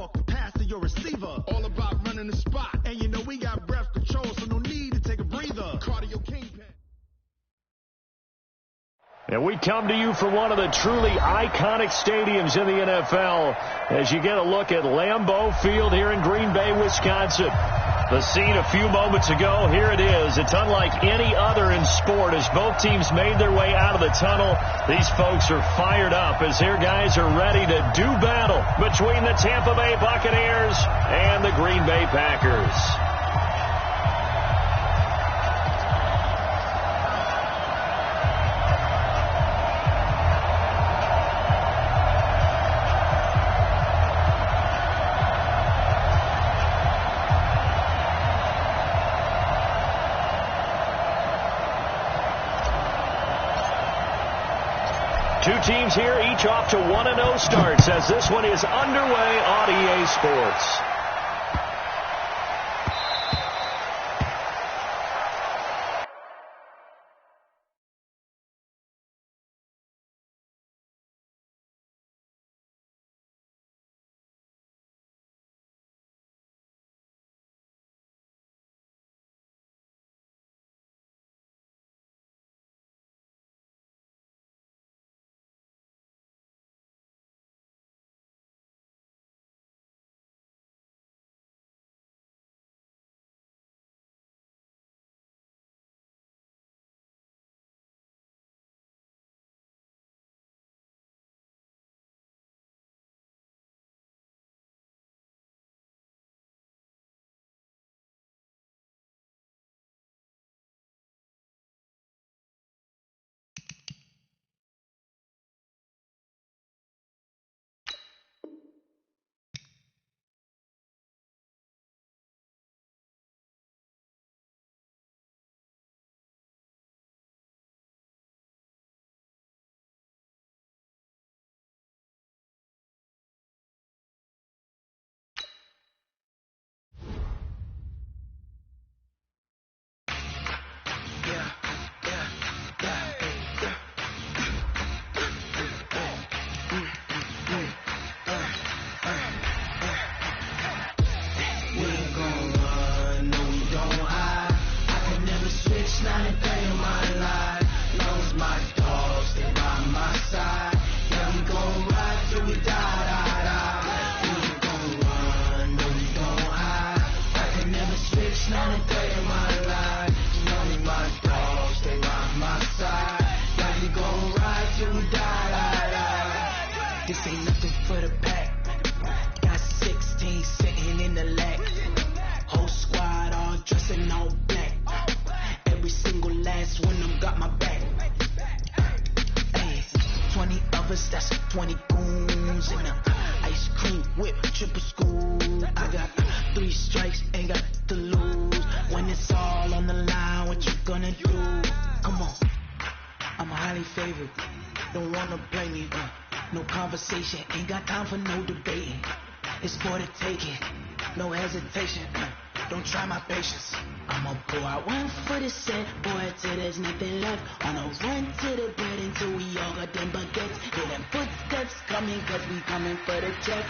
talk, the pass to your receiver. All about running the spot. And you know we got breath control, so no need to take a breather. Cardio kingpin. And we come to you from one of the truly iconic stadiums in the NFL as you get a look at Lambeau Field here in Green Bay, Wisconsin. The scene a few moments ago, here it is. It's unlike any other in sport as both teams made their way out of the tunnel. These folks are fired up as their guys are ready to do battle between the Tampa Bay Buccaneers and the Green Bay Packers. Two teams here, each off to 1-0 starts as this one is underway on EA Sports. This ain't nothing for the pack. Got 16 sitting in the lag. Whole squad all dressed in all black. Every single last one of them got my back. Hey, 20 of us, that's 20 goons in a ice cream whip, triple school. I got 3 strikes, ain't got to lose. When it's all on the line, what you gonna do? Come on, I'm a highly favored. Don't wanna play me, no conversation, ain't got time for no debating. It's for the taking, no hesitation. Don't try my patience. I'ma pour out one for the set, boy, till there's nothing left. On a run to the bread until we all got them baguettes. Hear them footsteps coming, cause we coming for the check.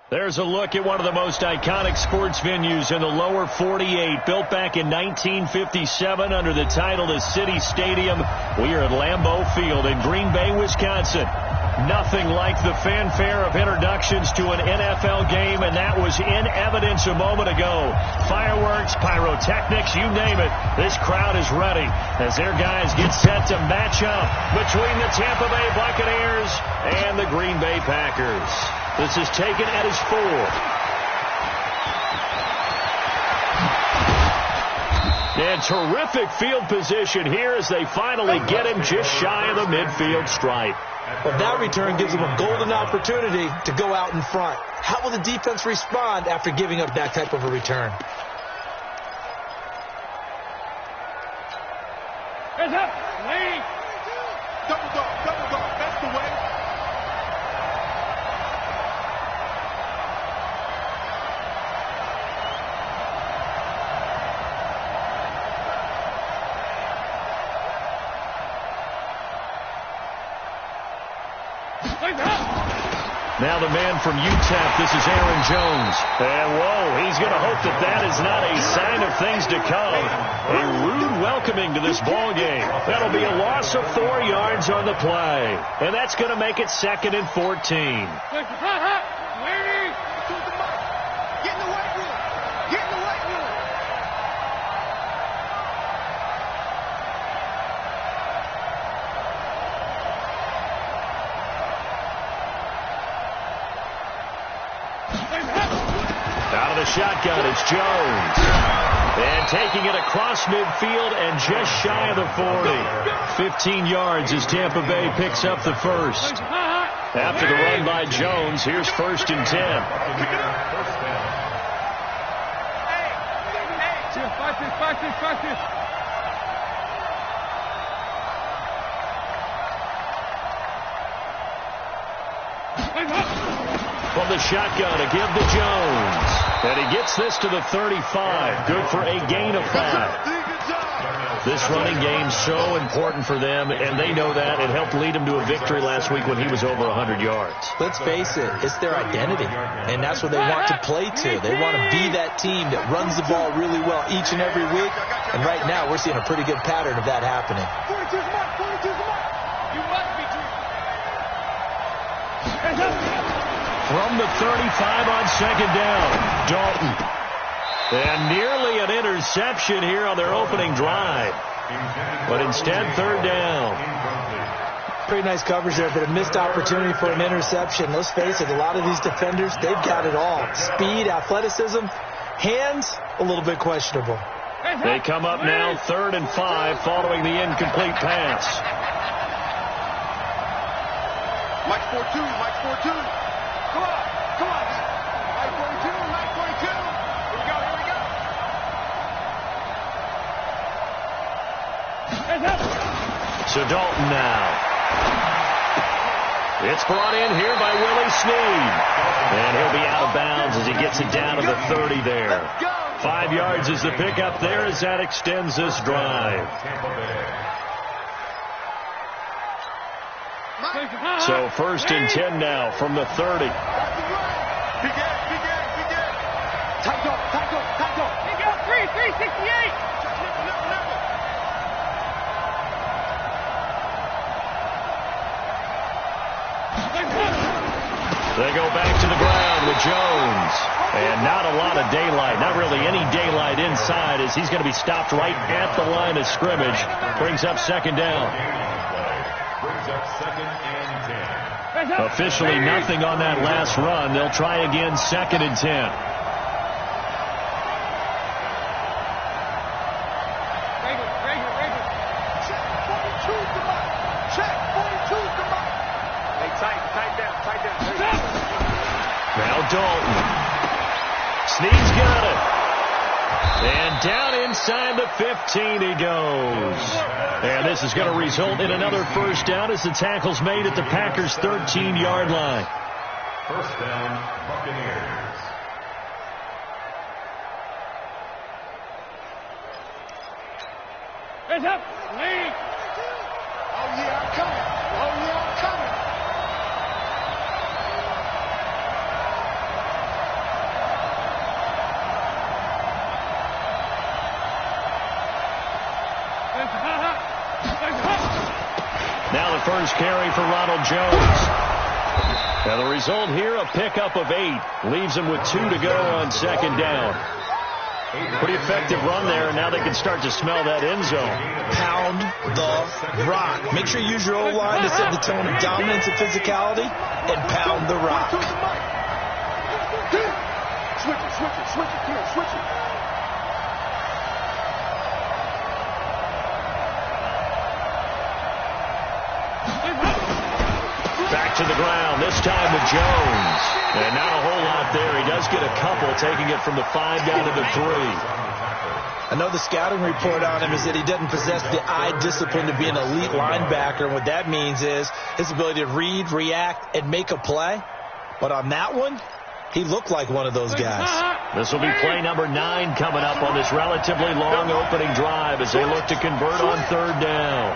There's a look at one of the most iconic sports venues in the lower 48, built back in 1957 under the title of City Stadium. We are at Lambeau Field in Green Bay, Wisconsin. Nothing like the fanfare of introductions to an NFL game, and that was in evidence a moment ago. Fireworks, pyrotechnics, you name it. This crowd is ready as their guys get set to match up between the Tampa Bay Buccaneers and the Green Bay Packers. This is taken at his 4. And terrific field position here as they finally get him just shy of the midfield stripe. Well, that return gives them a golden opportunity to go out in front. How will the defense respond after giving up that type of a return? Heads up! Lead! Double dog, that's the way. Now the man from UTEP, this is Aaron Jones. And whoa, he's going to hope that that is not a sign of things to come. A rude welcoming to this ball game. That'll be a loss of 4 yards on the play. And that's going to make it 2nd and 14. Out of the shotgun, it's Jones. And taking it across midfield and just shy of the 40. 15 yards as Tampa Bay picks up the first. After the run by Jones, here's 1st and 10. From the shotgun, a give to Jones. And he gets this to the 35. Good for a gain of 5. This running game's so important for them, and they know that. It helped lead them to a victory last week when he was over 100 yards. Let's face it, it's their identity, and that's what they want to play to. They want to be that team that runs the ball really well each and every week, and right now we're seeing a pretty good pattern of that happening. From the 35 on 2nd down, Dalton. And nearly an interception here on their opening drive. But instead, 3rd down. Pretty nice coverage there, but a missed opportunity for an interception. Let's face it, a lot of these defenders, they've got it all. Speed, athleticism, hands, a little bit questionable. They come up now 3rd and 5 following the incomplete pass. Mike 4-2, Mike 4-2. Come on. Mike 42. Here we go. So Dalton now. It's brought in here by Willie Snead. And he'll be out of bounds as he gets it down to the 30 there. 5 yards is the pickup there as that extends this drive. So 1st and 10 now from the 30. He got 368. They go back to the ground with Jones. And not a lot of daylight. Not really any daylight inside as he's going to be stopped right at the line of scrimmage. Brings up 2nd down. Officially nothing on that last run. They'll try again 2nd and 10. Now Dalton. Snead's got it. And down inside the 15 he goes. And this is going to result in another 1st down as the tackle's made at the Packers' 13-yard line. 1st down, Buccaneers. Hands up. Lead. Oh, yeah, I'm coming. Now the first carry for Ronald Jones. And the result here, a pickup of 8. Leaves him with 2 to go on 2nd down. Pretty effective run there, and now they can start to smell that end zone. Pound the rock. Make sure you use your O-line to set the tone of dominance and physicality, and pound the rock. Switch it. Come on, switch it. Back to the ground, this time with Jones. And not a whole lot there. He does get a couple, taking it from the 5 down to the 3. I know the scouting report on him is that he doesn't possess the eye discipline to be an elite linebacker. And what that means is his ability to read, react, and make a play. But on that one, he looked like one of those guys. This will be play number 9 coming up on this relatively long opening drive as they look to convert on 3rd down.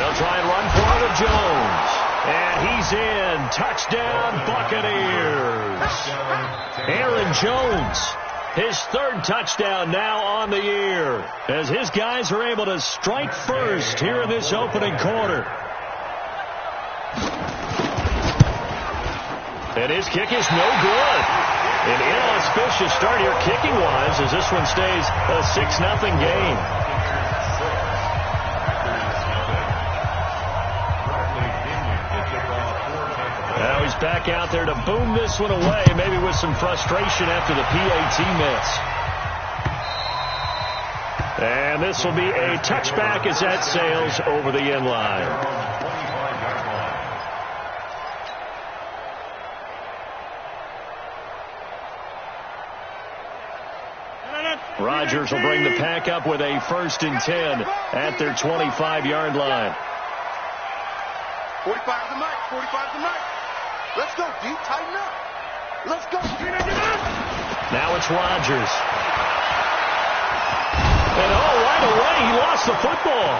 They'll try and run for it with Jones. And he's in. Touchdown, Buccaneers. Aaron Jones, his third touchdown now on the year, as his guys are able to strike first here in this opening quarter. And his kick is no good. An inauspicious start here kicking-wise as this one stays a 6-0 game. Now he's back out there to boom this one away, maybe with some frustration after the PAT miss. And this will be a touchback as that sails over the end line. Rodgers will bring the Pack up with a 1st and 10 at their 25-yard line. 45 to the mic. 45 to the mic. Let's go, D. Tighten up. Let's go. Now it's Rodgers. And right away, he lost the football.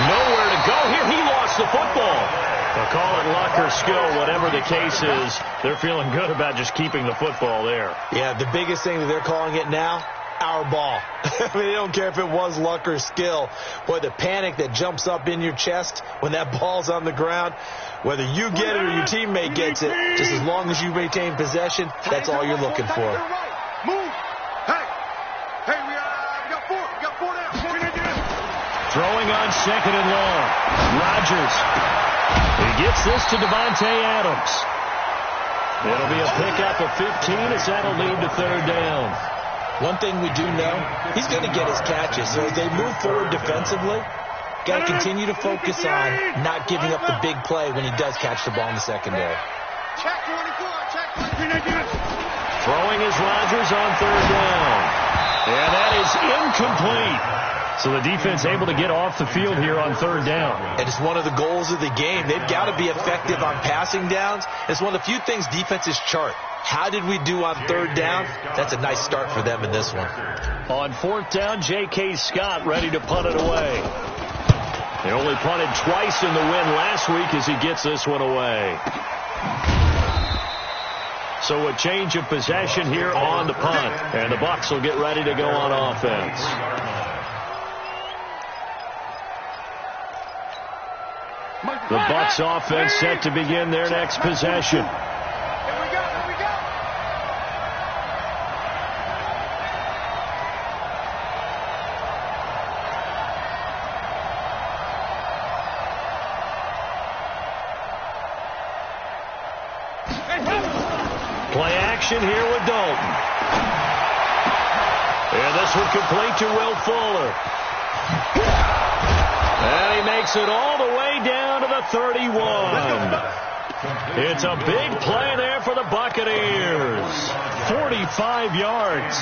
Nowhere to go here. He lost the football. They'll call it luck or skill, whatever the case is. They're feeling good about just keeping the football there. Yeah, the biggest thing that they're calling it now, our ball. I mean, they don't care if it was luck or skill. Boy, the panic that jumps up in your chest when that ball's on the ground, whether you get it or your teammate gets it, just as long as you maintain possession, that's all you're looking for. Move. Hey, we got four. We got 4 now. Throwing on 2nd and long. Rodgers. He gets this to Devontae Adams. It'll be a pickup of 15 as that'll lead to 3rd down. One thing we do know, he's going to get his catches. So as they move forward defensively, got to continue to focus on not giving up the big play when he does catch the ball in the secondary. Check 24. Check 24. Throwing is Rodgers on 3rd down. And that is incomplete. So the defense able to get off the field here on 3rd down. And it's one of the goals of the game. They've got to be effective on passing downs. It's one of the few things defenses chart. How did we do on 3rd down? That's a nice start for them in this one. On 4th down, J.K. Scott ready to punt it away. He only punted twice in the win last week as he gets this one away. So a change of possession here on the punt. And the Bucs will get ready to go on offense. The Bucs offense set to begin their next possession. Here we go. Play action here with Dalton. And this one complete to Will Fuller. And he makes it all the way down to the 31. It's a big play there for the Buccaneers. 45 yards.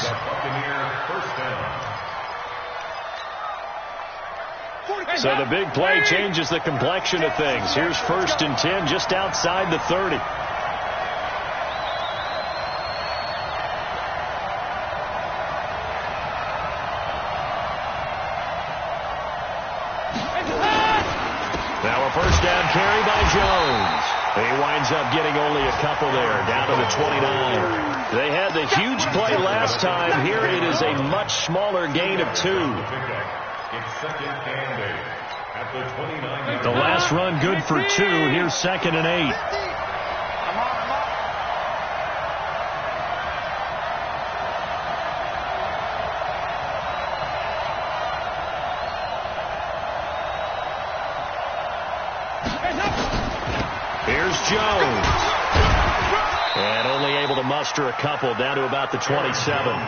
So the big play changes the complexion of things. Here's 1st and 10 just outside the 30. Now a 1st down carry by Jones. He winds up getting only a couple there, down to the 29. They had the huge play last time. Here it is a much smaller gain of 2. The last run good for 2. Here's 2nd and 8. Here's Jones. And only able to muster a couple down to about the 27.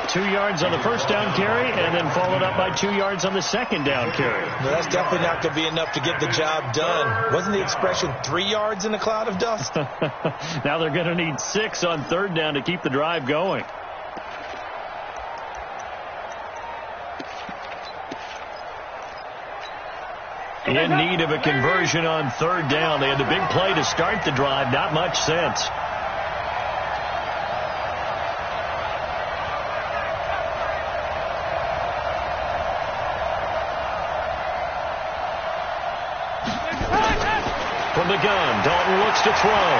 2 yards on the 1st down carry and then followed up by 2 yards on the 2nd down carry. Well, that's definitely not going to be enough to get the job done. Wasn't the expression 3 yards in a cloud of dust? Now they're going to need 6 on 3rd down to keep the drive going. In need of a conversion on 3rd down. They had the big play to start the drive. Not much sense. the gun. Dalton looks to throw.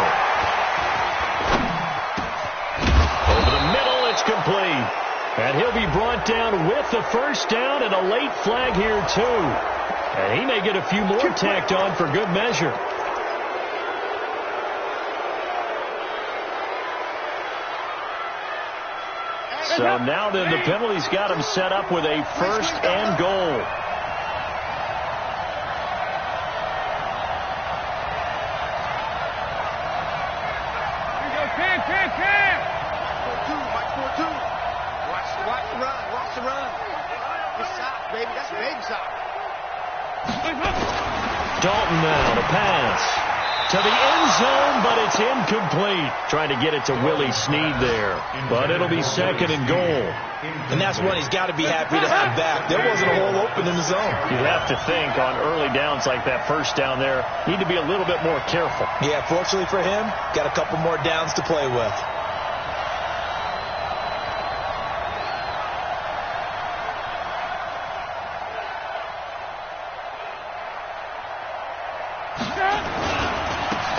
Over the middle, it's complete. And he'll be brought down with the first down and a late flag here, too. And he may get a few more tacked on for good measure. So now then the penalty's got him set up with a first and goal. Watch the run. Good sock, baby. That's baby sock. Dalton now to pass. To the end zone, but it's incomplete. Trying to get it to Willie Snead there. But it'll be second and goal. And that's one he's got to be happy to have back. There wasn't a hole open in the zone. You have to think on early downs like that first down there, need to be a little bit more careful. Yeah, fortunately for him, got a couple more downs to play with.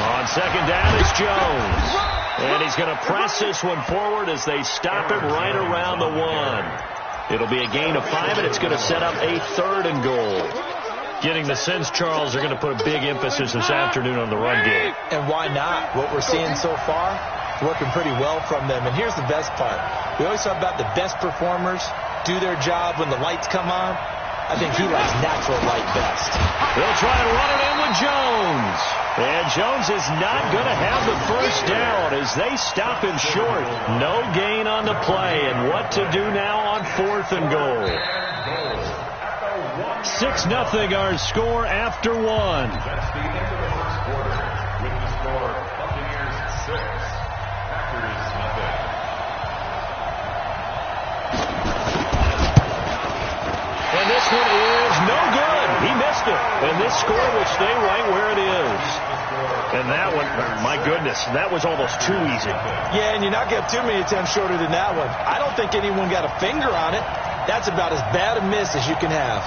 On second down, it's Jones. And he's going to press this one forward as they stop it right around the 1. It'll be a gain of 5, and it's going to set up a third and goal. Getting the sense, Charles, they're going to put a big emphasis this afternoon on the run game. And why not? What we're seeing so far, working pretty well from them. And here's the best part. We always talk about the best performers do their job when the lights come on. I think he likes natural light best. They'll try and run it in with Jones. And Jones is not going to have the first down as they stop him short. No gain on the play. And what to do now on fourth and goal. 6-0 our score after 1. That's the end of the first quarter. With the score, Buccaneers 6, Packers nothing. And this one is no good. He missed it. And this score will stay right where it is. And that one, my goodness, that was almost too easy. Yeah, and you're not going to have too many attempts shorter than that one. I don't think anyone got a finger on it. That's about as bad a miss as you can have.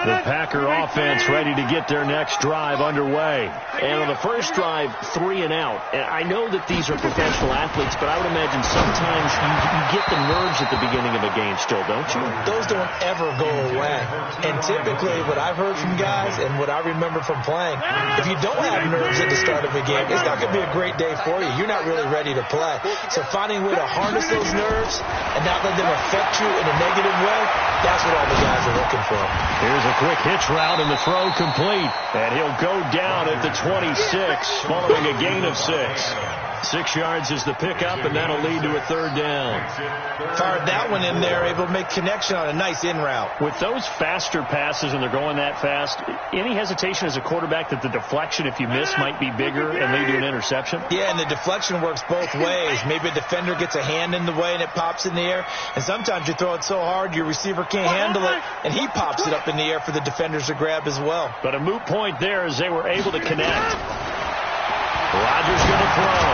The Packer offense ready to get their next drive underway. And on the first drive, 3 and out. And I know that these are professional athletes, but I would imagine sometimes you get the nerves at the beginning of a game still, don't you? Those don't ever go away. And typically what I've heard from guys and what I remember from playing, if you don't have nerves at the start of a game, it's not going to be a great day for you. You're not really ready to play. So finding a way to harness those nerves and not let them affect you in a negative way, that's what all the guys are looking for. Here's a quick hitch route and the throw complete. And he'll go down at the 26 following a gain of 6. 6 yards is the pickup, and that'll lead to a third down. Fired that one in there, able to make connection on a nice in route. With those faster passes and they're going that fast, any hesitation as a quarterback that the deflection, if you miss, might be bigger and lead to an interception? Yeah, and the deflection works both ways. Maybe a defender gets a hand in the way and it pops in the air. And sometimes you throw it so hard your receiver can't handle it, and he pops it up in the air for the defenders to grab as well. But a moot point there as they were able to connect. Rodgers going to throw.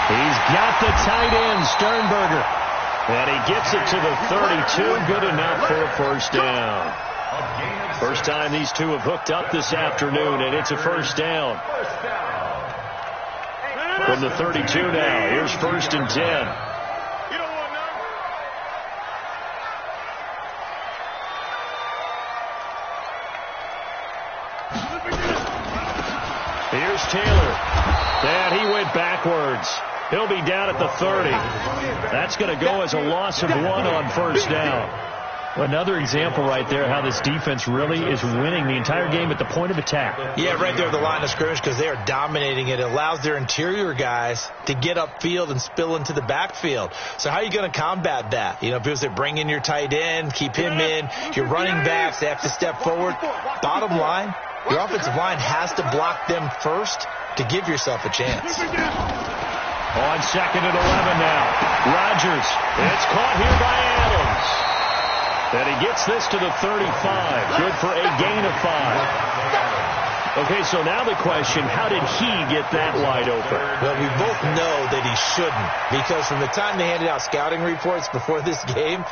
He's got the tight end, Sternberger. And he gets it to the 32. Good enough for a first down. First time these two have hooked up this afternoon, and it's a first down. From the 32 now. Here's 1st and 10. Here's Taylor. And he went backwards. He'll be down at the 30. That's going to go as a loss of 1 on first down. Another example right there how this defense really is winning the entire game at the point of attack. Yeah, right there at the line of scrimmage because they are dominating it. It allows their interior guys to get upfield and spill into the backfield. So how are you going to combat that? You know, because they bring in your tight end, keep him in. Your running backs, they have to step forward. Bottom line, your offensive line has to block them first to give yourself a chance. On 2nd and 11 now. Rodgers. It's caught here by Adams. And he gets this to the 35. Good for a gain of 5. Okay, so now the question, how did he get that wide open? Well, we both know that he shouldn't, because from the time they handed out scouting reports before this game,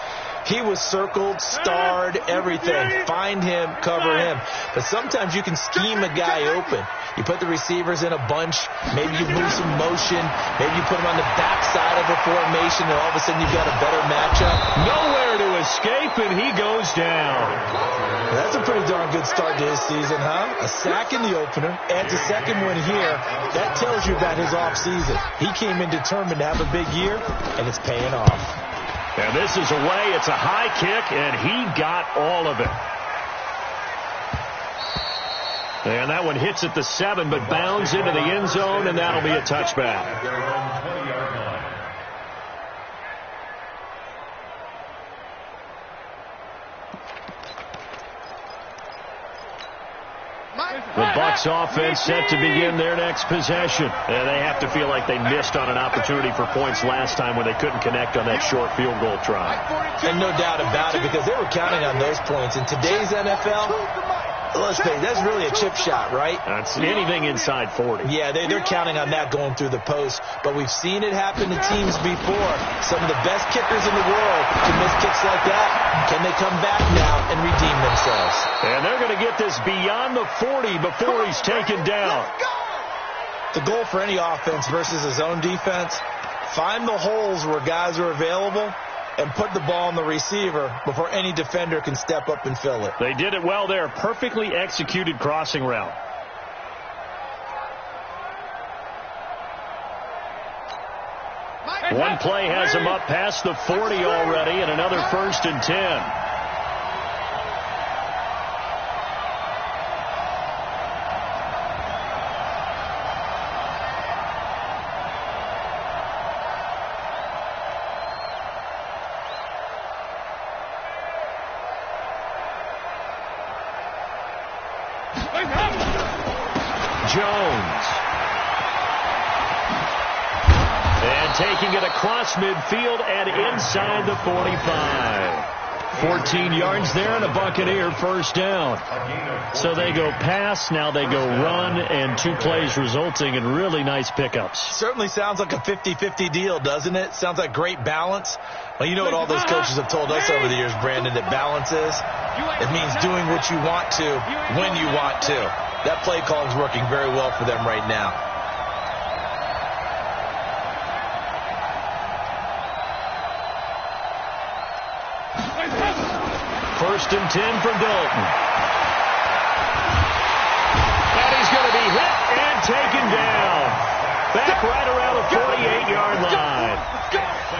he was circled, starred, everything. Find him, cover him. But sometimes you can scheme a guy open. You put the receivers in a bunch. Maybe you move some motion. Maybe you put them on the backside of a formation, and all of a sudden you've got a better matchup. Nowhere to escape, and he goes down. That's a pretty darn good start to his season, huh? A sack in the opener, adds a second one here. That tells you about his offseason. He came in determined to have a big year, and it's paying off. And this is away. It's a high kick, and he got all of it. And that one hits at the 7, but bounds into the end zone, and that'll be a touchback. The Bucs offense set to begin their next possession. And they have to feel like they missed on an opportunity for points last time when they couldn't connect on that short field goal try. And no doubt about it, because they were counting on those points. In today's NFL, let's face it, that's really a chip shot, right? That's anything inside 40. Yeah, they're counting on that going through the post. But we've seen it happen to teams before. Some of the best kickers in the world can miss kicks like that. Can they come back now and redeem themselves? And they're going to get this beyond the 40 before he's taken down. The goal for any offense versus his own defense, find the holes where guys are available and put the ball on the receiver before any defender can step up and fill it. They did it well there. Perfectly executed crossing route. One play has him up past the 40 already, and another 1st and 10. Jones. And taking it across midfield and inside the 45. 14 yards there and a Buccaneer first down. So they go pass, now they go run, and 2 plays resulting in really nice pickups. Certainly sounds like a 50-50 deal, doesn't it? Sounds like great balance. Well, you know what all those coaches have told us over the years, Brandon, that balance is? It means doing what you want to when you want to. That play calling is working very well for them right now. First and 10 for Dalton. And he's going to be hit and taken down. Back right around the 48-yard line.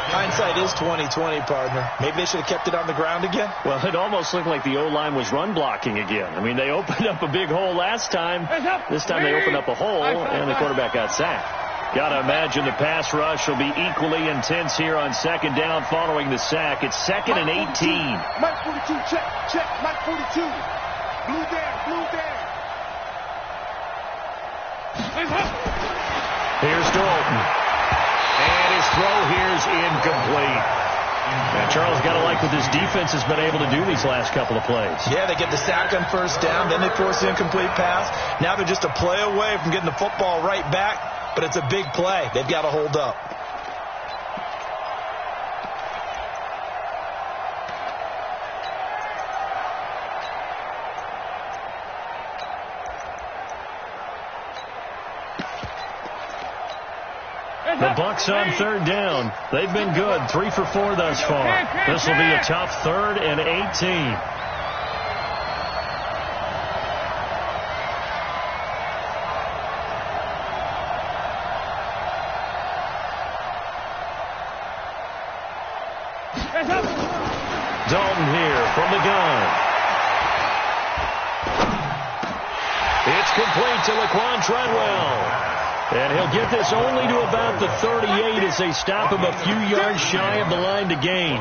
Hindsight is 20/20, partner. Maybe they should have kept it on the ground again. Well, it almost looked like the O-line was run blocking again. I mean, they opened up a big hole last time. This time they opened up a hole, and the quarterback got sacked. Got to imagine the pass rush will be equally intense here on 2nd down following the sack. It's 2nd and 18. Mike 42, check, Mike 42. Blue down. Here's Dalton. And his throw here is incomplete. Now, Charles, got to like what this defense has been able to do these last couple of plays. Yeah, they get the sack on 1st down, then they force the incomplete pass. Now they're just a play away from getting the football right back, but it's a big play. They've got to hold up. The Bucs on 3rd down. They've been good. 3 for 4 thus far. This will be a tough 3rd and 18. Dalton here from the gun. It's complete to Laquan Treadwell. And he'll get this only to about the 38 as they stop him a few yards shy of the line to gain.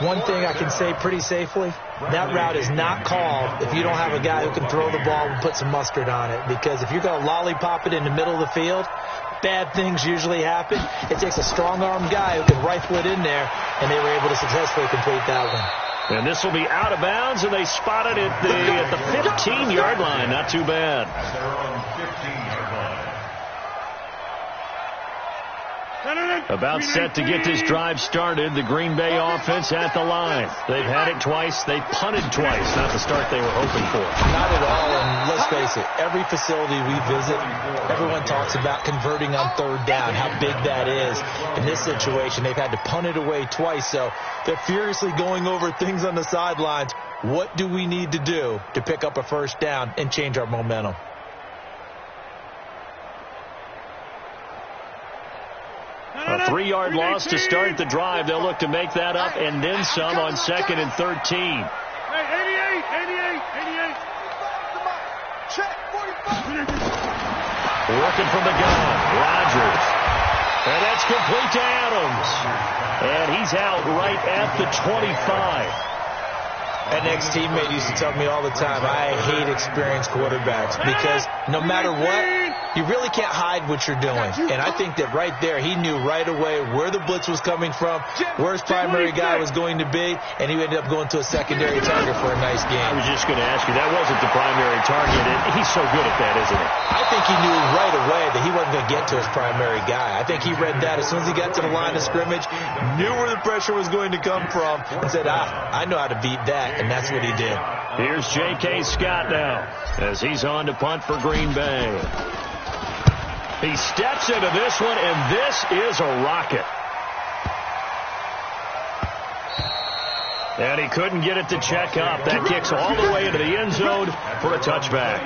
One thing I can say pretty safely, that route is not called if you don't have a guy who can throw the ball and put some mustard on it. Because if you're going to lollipop it in the middle of the field, bad things usually happen. It takes a strong-armed guy who can rifle it in there, and they were able to successfully complete that one. And this will be out of bounds, and they spot it at the 15-yard line. Not too bad. At their own 15-yard line. About set to get this drive started. The Green Bay offense at the line. They've had it twice. They punted twice. Not the start they were hoping for. Not at all, and let's face it, every facility we visit, everyone talks about converting on third down, how big that is. In this situation, they've had to punt it away twice, so they're furiously going over things on the sidelines. What do we need to do to pick up a first down and change our momentum? A 3-yard loss to start the drive. They'll look to make that up and then some on 2nd and 13. Hey, 88. Check, 45. Working from the gun, Rodgers. And that's complete to Adams. And he's out right at the 25. An ex-teammate used to tell me all the time, I hate experienced quarterbacks because no matter what, you really can't hide what you're doing. And I think that right there, he knew right away where the blitz was coming from, where his primary guy was going to be, and he ended up going to a secondary target for a nice game. I was just going to ask you, that wasn't the primary target, and he's so good at that, isn't he? I think he knew right away that he wasn't going to get to his primary guy. I think he read that as soon as he got to the line of scrimmage, knew where the pressure was going to come from, and said, I know how to beat that, and that's what he did. Here's J.K. Scott now as he's on to punt for Green Bay. He steps into this one, and this is a rocket. And he couldn't get it to check up. That kicks all the way into the end zone for a touchback.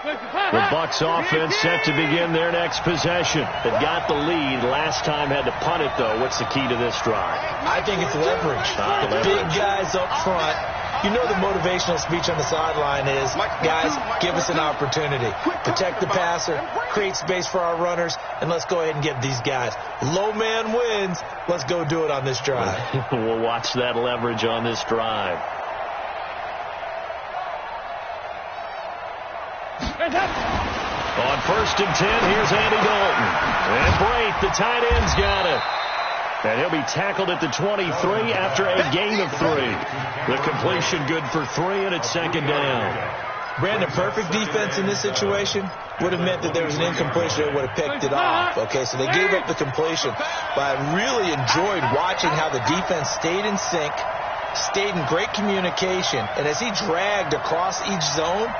The Bucs offense set to begin their next possession. They've got the lead. Last time had to punt it, though. What's the key to this drive? I think it's leverage. The big guys up front. You know the motivational speech on the sideline is, guys, give us an opportunity. Protect the passer, create space for our runners, and let's go ahead and get these guys. Low man wins. Let's go do it on this drive. We'll watch that leverage on this drive. On 1st and 10, here's Andy Dalton. And Brate, the tight end's got it. And he'll be tackled at the 23 after a gain of 3. The completion good for 3, and it's 2nd down. Brandon, perfect defense in this situation would have meant that there was an incompletion that would have picked it off. Okay, so they gave up the completion. But I really enjoyed watching how the defense stayed in sync, stayed in great communication. And as he dragged across each zone,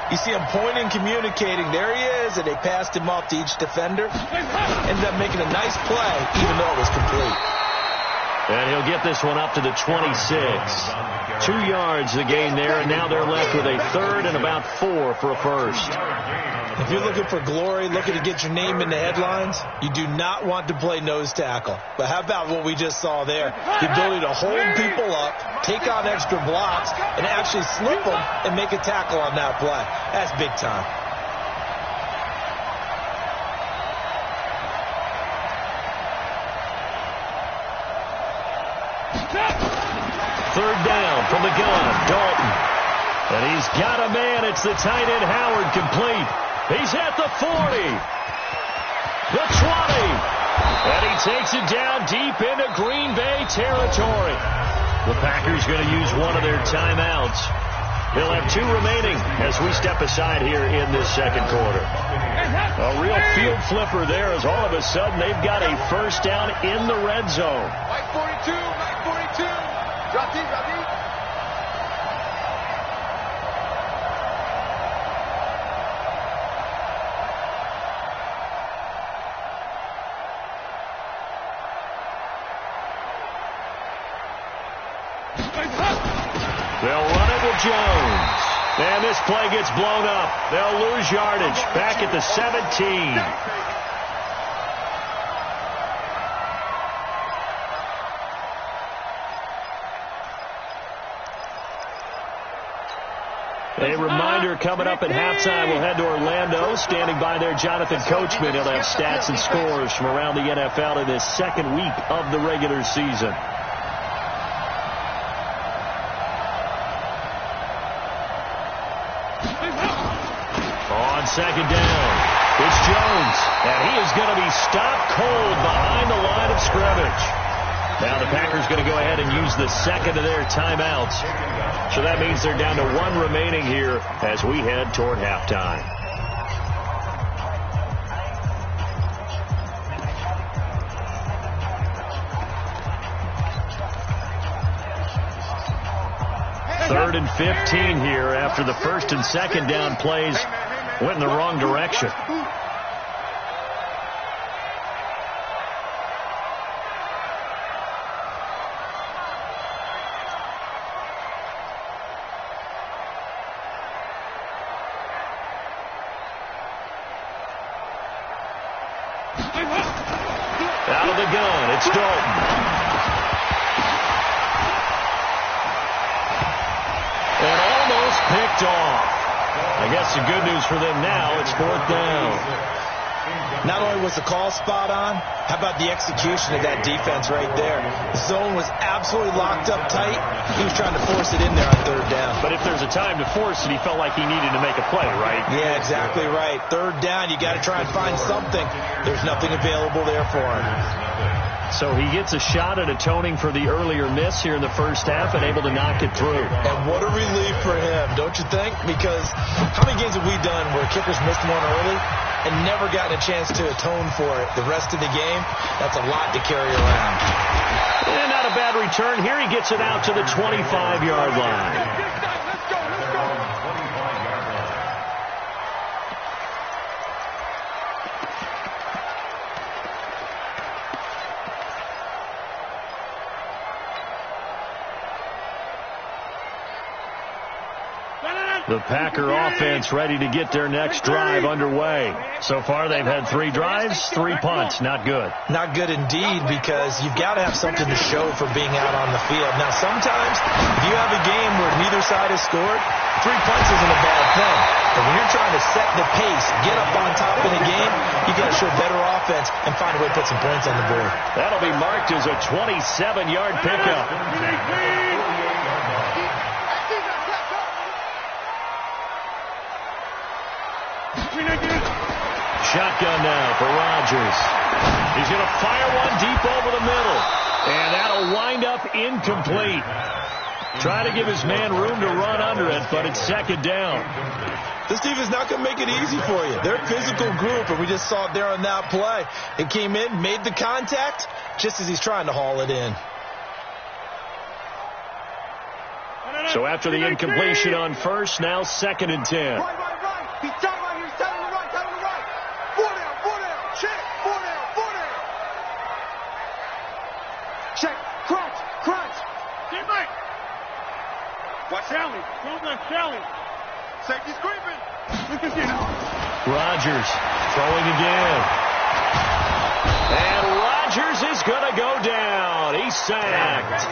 you see him pointing, communicating. There he is, and they passed him off to each defender. Ended up making a nice play, even though it was complete. And he'll get this one up to the 26. 2 yards the gain there, and now they're left with a 3rd and about 4 for a first. If you're looking for glory, looking to get your name in the headlines, you do not want to play nose tackle. But how about what we just saw there? The ability to hold people up, take on extra blocks, and actually slip them and make a tackle on that play. That's big time. Third down from the gun, Dalton. And he's got a man. It's the tight end, Howard, complete. He's at the 40. The 20. And he takes it down deep into Green Bay territory. The Packers going to use one of their timeouts. They'll have 2 remaining as we step aside here in this 2nd quarter. A real field flipper there as all of a sudden they've got a first down in the red zone. Mike 42, Mike 42. Drop deep, drop deep. They'll run it with Jones. And this play gets blown up. They'll lose yardage back at the 17. A reminder coming up at halftime. We'll head to Orlando. Standing by there, Jonathan Coachman. He'll have stats and scores from around the NFL in this 2nd week of the regular season. On 2nd down, It's Jones, and he is going to be stopped cold behind the line of scrimmage. Now the Packers going to go ahead and use the second of their timeouts. So that means they're down to one remaining here as we head toward halftime. Third and 15 here after the first and second down plays went in the wrong direction. Out of the gun, it's Dalton. And almost picked off. I guess the good news for them now, it's fourth down. Not only was the call spot on, how about the execution of that defense right there? The zone was absolutely locked up tight. He was trying to force it in there on third down. But if there's a time to force it, he felt like he needed to make a play, right? Yeah, exactly right. Third down, you got to try and find something. There's nothing available there for him. So he gets a shot at atoning for the earlier miss here in the first half and able to knock it through. And what a relief for him, don't you think? Because how many games have we done where kickers missed one early and never gotten a chance to atone for it the rest of the game? That's a lot to carry around. And not a bad return. Here he gets it out to the 25-yard line. The Packer offense ready to get their next drive underway. So far, they've had 3 drives, 3 punts. Not good. Not good indeed, because you've got to have something to show for being out on the field. Now, sometimes, if you have a game where neither side has scored, 3 punts isn't a bad thing. But when you're trying to set the pace, get up on top in a game, you got to show better offense and find a way to put some points on the board. That'll be marked as a 27-yard pickup. Shotgun now for Rodgers. He's going to fire one deep over the middle. And that'll wind up incomplete. Try to give his man room to run under it, but it's second down. This team is not going to make it easy for you. They're a physical group, and we just saw it there on that play. It came in, made the contact, just as he's trying to haul it in. So after the incompletion on first, now second and 10. Right. He's down right here. He's down on the right. 4 down. Check. 4 down. Check. Crunch. Get back. Watch Shelly. Don't let Shelly. Safety's creeping. Look at him. Rodgers throwing again. And Rodgers is going to go down. He's sacked.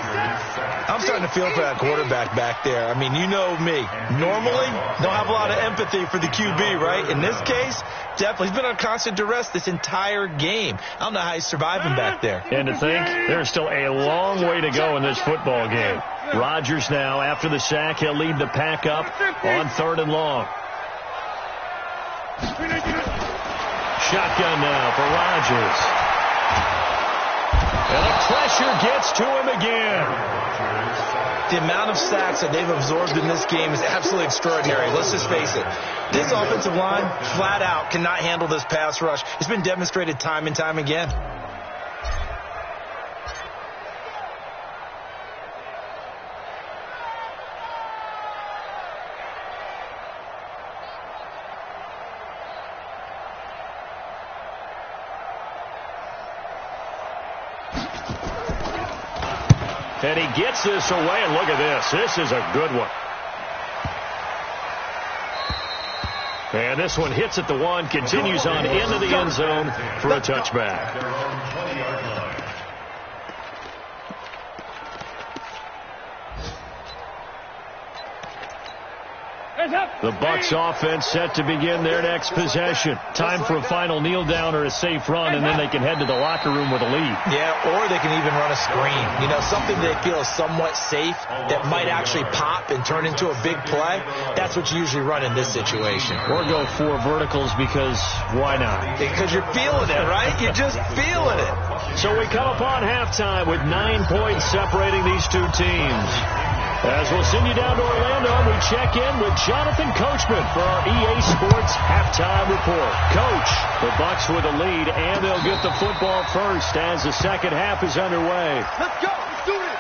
I'm starting to feel for that quarterback back there. I mean, you know me. Normally, don't have a lot of empathy for the QB, right? In this case, definitely. He's been on constant duress this entire game. I don't know how he's surviving back there. And to think, there's still a long way to go in this football game. Rodgers now, after the sack, he'll lead the pack up on 3rd and long. Shotgun now for Rodgers. And the pressure gets to him again. The amount of sacks that they've absorbed in this game is absolutely extraordinary. Let's just face it. This offensive line, flat out, cannot handle this pass rush. It's been demonstrated time and time again. And he gets this away, and look at this. This is a good one. And this one hits at the 1, continues on into the end zone for a touchback. The Bucs offense set to begin their next possession. Time for a final kneel down or a safe run, and then they can head to the locker room with a lead. Yeah, or they can even run a screen. You know, something they feel is somewhat safe that might actually pop and turn into a big play. That's what you usually run in this situation. Or go 4 verticals because why not? Because you're feeling it, right? You're just feeling it. So we come upon halftime with 9 points separating these two teams. As we'll send you down to Orlando, we check in with Jonathan Coachman for our EA Sports Halftime Report. Coach, the Bucs with a lead, and they'll get the football first as the second half is underway. Let's go. Let's do this.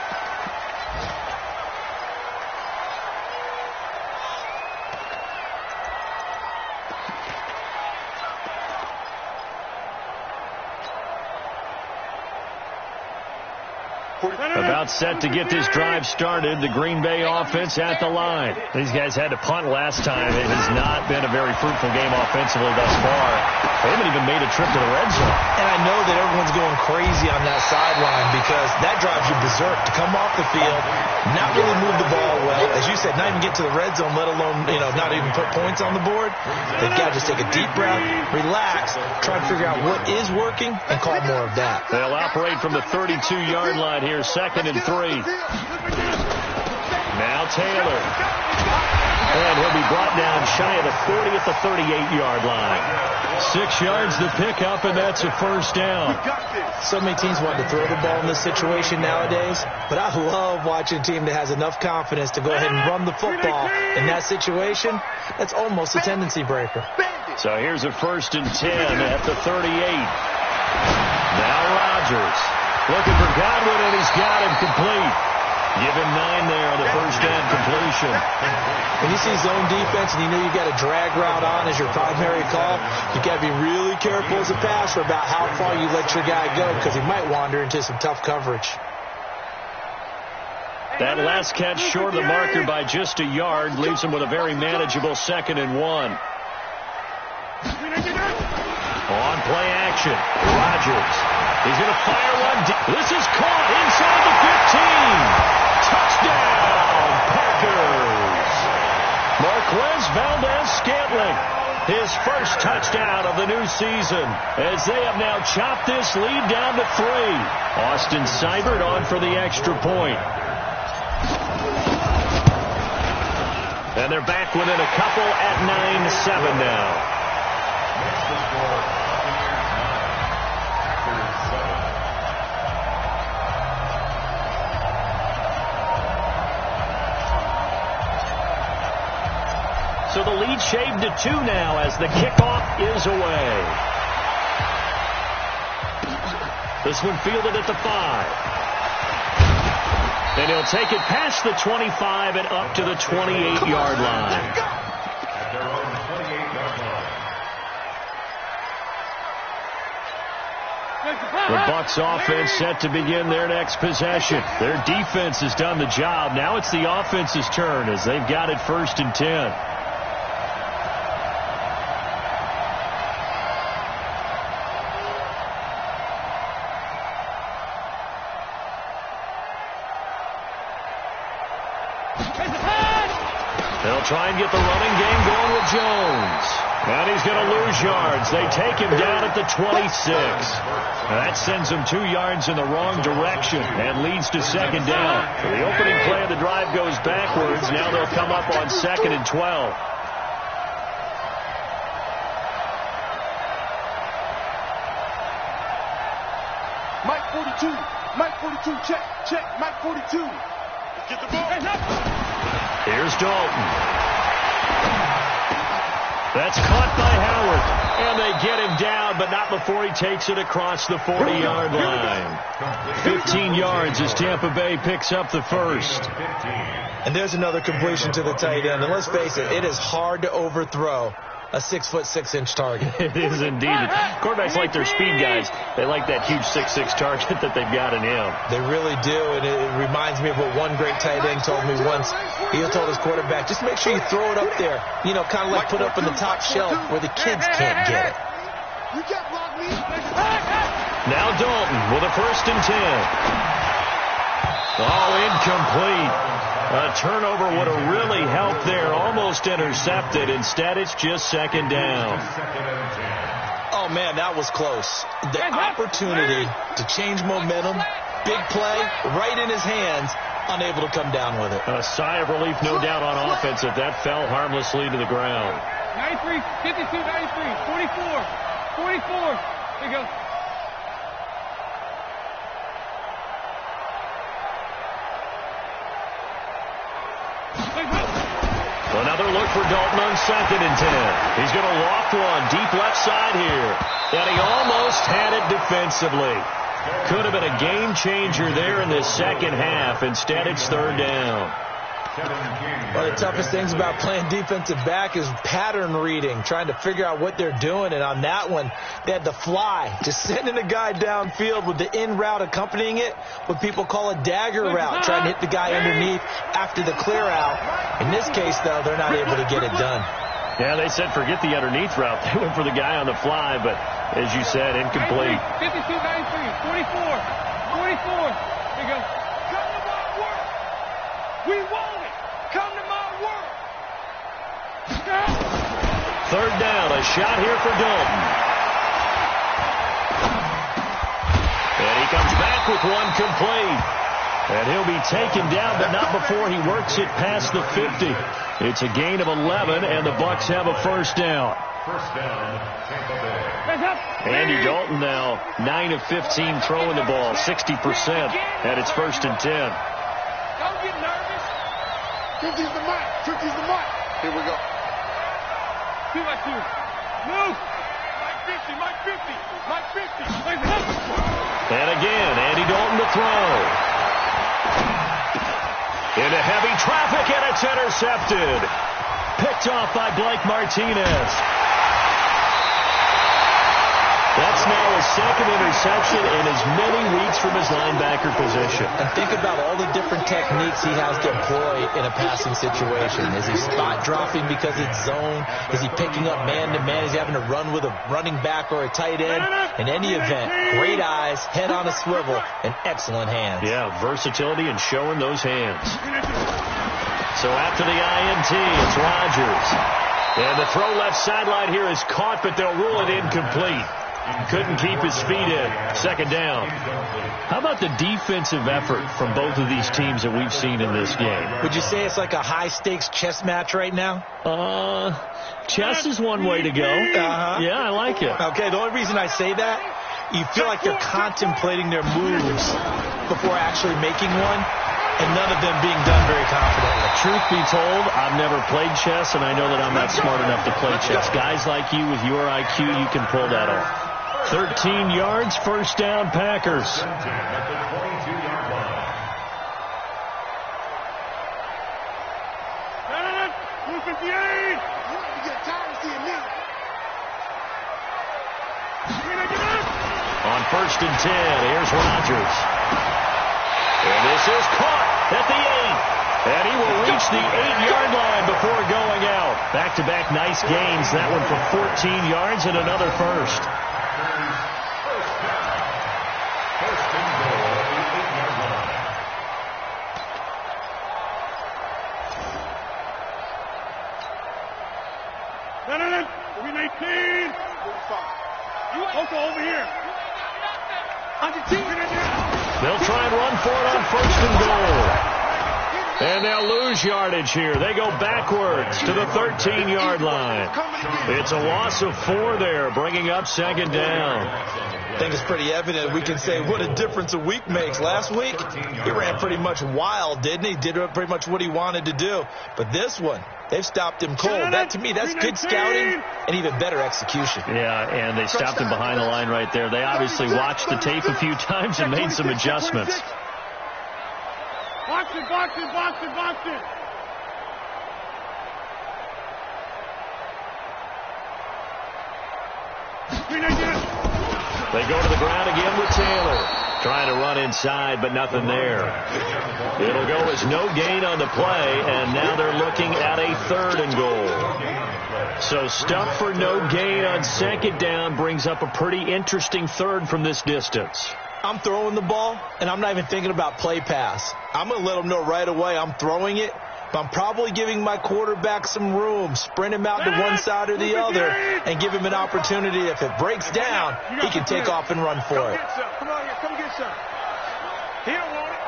About set to get this drive started, the Green Bay offense at the line. These guys had to punt last time. It has not been a very fruitful game offensively thus far. They haven't even made a trip to the red zone. And I know that everyone's going crazy on that sideline because that drives you berserk to come off the field, not really move the ball well. As you said, not even get to the red zone, let alone, not even put points on the board. They've got to just take a deep breath, relax, try to figure out what is working, and call more of that. They'll operate from the 32-yard line here, 2nd and 3. Now Taylor. And he'll be brought down shy of the 40 at the 38-yard line. 6 yards to pick up, and that's a first down. So many teams want to throw the ball in this situation nowadays, but I love watching a team that has enough confidence to go ahead and run the football in that situation. That's almost a tendency breaker. So here's a 1st and 10 at the 38. Now Rodgers looking for Godwin, and he's got him complete. Give him 9 there on the first down completion. When you see zone defense and you know you got a drag route on as your primary call, you got to be really careful as a passer about how far you let your guy go because he might wander into some tough coverage. That last catch short of the marker by just a yard leaves him with a very manageable 2nd and 1. On play action, Rodgers. He's going to fire one. This is caught inside the 15. Touchdown, Packers. Marquez Valdez-Scantling, his first touchdown of the new season, as they have now chopped this lead down to 3. Austin Seibert on for the extra point. And they're back within a couple at 9-7 now. So the lead shaved to 2 now as the kickoff is away. This one fielded at the 5. And he'll take it past the 25 and up to the 28-yard line. The Bucs offense set to begin their next possession. Their defense has done the job. Now it's the offense's turn as they've got it 1st and 10. They'll try and get the running game going with Jones. And he's going to lose yards. They take him down at the 26. That sends him 2 yards in the wrong direction and leads to 2nd down. So the opening play of the drive goes backwards. Now they'll come up on 2nd and 12. Mike 42. Mike 42. Check. Mike 42. Get the ball. Here's Dalton. That's caught by Howard. And they get him down, but not before he takes it across the 40-yard line. 15 yards as Tampa Bay picks up the first. And there's another completion to the tight end. And let's face it, it is hard to overthrow a 6'6" target. It is indeed. Quarterbacks like their speed guys. They like that huge 6'6" target that they've got in him. They really do, and it reminds me of what one great tight end told me once. He told his quarterback, just make sure you throw it up there. You know, kind of like put up in the top shelf where the kids can't get it. Now Dalton with a 1st and 10. Oh, incomplete. A turnover would have really helped there. Almost intercepted. Instead, it's just second down. Oh, man, that was close. The opportunity to change momentum, big play, right in his hands, unable to come down with it. A sigh of relief, no doubt, on offense if that fell harmlessly to the ground. 93, 52, 93, 44, 44. There you go. Another look for Dalton on 2nd and 10. He's going to loft one deep left side here. And he almost had it defensively. Could have been a game changer there in the second half. Instead, it's third down. One of the toughest things about playing defensive back is pattern reading, trying to figure out what they're doing. And on that one, they had to fly, just sending a guy downfield with the in route accompanying it, what people call a dagger route, trying to hit the guy underneath after the clear out. In this case, though, they're not able to get it done. Yeah, they said forget the underneath route. They went for the guy on the fly, but as you said, incomplete. 52, 93, 44, 44. There you go. Come to my work. We want it. Come to my work. Third down, a shot here for Dalton. And he comes back with one complete. And he'll be taken down, but not before he works it past the 50. It's a gain of 11, and the Bucs have a first down. First down, Tampa Bay. Andy Dalton now 9 of 15 throwing the ball, 60%, and it's 1st and 10. Don't get nervous. 50's the mark. 50's the mark. Here we go. 2 by 2. Move. Mike 50, Mike 50, Mike 50. And again, Andy Dalton to throw. Into heavy traffic, and it's intercepted. Picked off by Blake Martinez. That's now his second interception in as many weeks from his linebacker position. And think about all the different techniques he has to employ in a passing situation. Is he spot dropping because it's zone? Is he picking up man-to-man? Is he having to run with a running back or a tight end? In any event, great eyes, head on a swivel, and excellent hands. Yeah, versatility and showing those hands. So after the INT, it's Rodgers. And the throw left sideline here is caught, but they'll rule it incomplete. Couldn't keep his feet in. Second down. How about the defensive effort from both of these teams that we've seen in this game? Would you say it's like a high-stakes chess match right now? Chess is one way to go. Yeah, I like it. Okay, the only reason I say that, you feel like they're contemplating their moves before actually making one, and none of them being done very confidently. Truth be told, I've never played chess, and I know that I'm not smart enough to play chess. Guys like you with your IQ, you can pull that off. 13 yards, first down, Packers. No, no, no. 258. You get tired of seeing me. On 1st and 10, here's Rodgers. And this is caught at the 8. And he will reach the 8-yard line before going out. Back-to-back nice gains. That one for 14 yards and another first. Over here. They'll try and run for it on 1st and goal. And they'll lose yardage here. They go backwards to the 13-yard line. It's a loss of 4 there, bringing up 2nd down. I think it's pretty evident. We can say what a difference a week makes. Last week, he ran pretty much wild, didn't he? Did pretty much what he wanted to do. But this one, they've stopped him cold. That, to me, that's good scouting and even better execution. Yeah, and they stopped him behind the line right there. They obviously watched the tape a few times and made some adjustments. Box it, box it, box it, box it. They go to the ground again with Taylor. Trying to run inside, but nothing there. It'll go as no gain on the play, and now they're looking at a 3rd and goal. So stuff for no gain on 2nd down brings up a pretty interesting 3rd from this distance. I'm throwing the ball, and I'm not even thinking about play pass. I'm going to let them know right away I'm throwing it, but I'm probably giving my quarterback some room, sprint him out to one side or the other, and give him an opportunity. If it breaks down, he can take off and run for it. Come on here, come get some. He don't want it.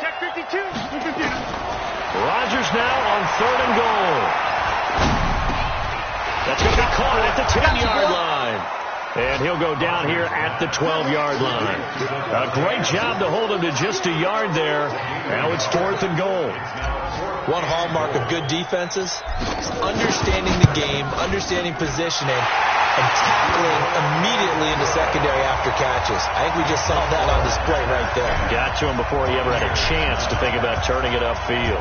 Check 52. Rodgers now on 3rd and goal. That's going to be caught at the 10-yard line. And he'll go down here at the 12-yard line. A great job to hold him to just a yard there. Now it's 4th and goal. One hallmark of good defenses is understanding the game, understanding positioning, and tackling immediately into secondary after catches. I think we just saw that on display right there. Got to him before he ever had a chance to think about turning it upfield.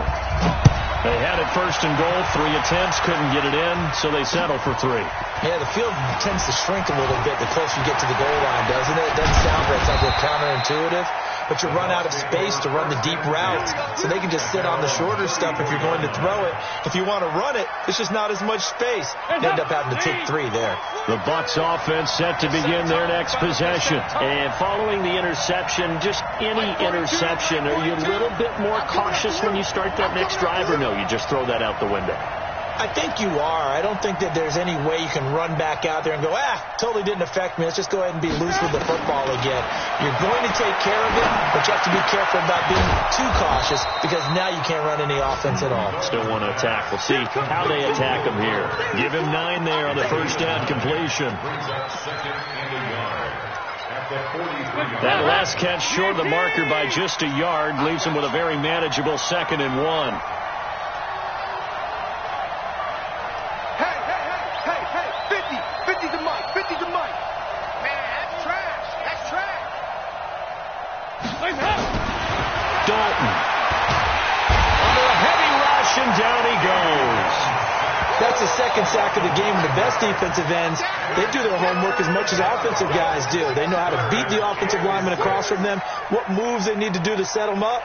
They had it 1st and goal, 3 attempts, couldn't get it in, so they settle for 3. Yeah, the field tends to shrink a little bit the closer you get to the goal line, doesn't it? It doesn't sound right. It sounds a little counterintuitive. But you run out of space to run the deep routes, so they can just sit on the shorter stuff if you're going to throw it. If you want to run it, there's just not as much space. You end up having to take 3 there. The Bucs offense set to begin their next possession. And following the interception, just any interception, are you a little bit more cautious when you start that next drive, or no, you just throw that out the window? I think you are. I don't think that there's any way you can run back out there and go, totally didn't affect me. Let's just go ahead and be loose with the football again. You're going to take care of it, but you have to be careful about being too cautious because now you can't run any offense at all. Still want to attack. We'll see how they attack him here. Give him 9 there on the first down completion. That last catch short of the marker by just a yard leaves him with a very manageable 2nd and 1. Dalton. Under a heavy rush, and down he goes. That's the 2nd sack of the game. The best defensive ends, they do their homework as much as offensive guys do. They know how to beat the offensive lineman across from them, what moves they need to do to set them up.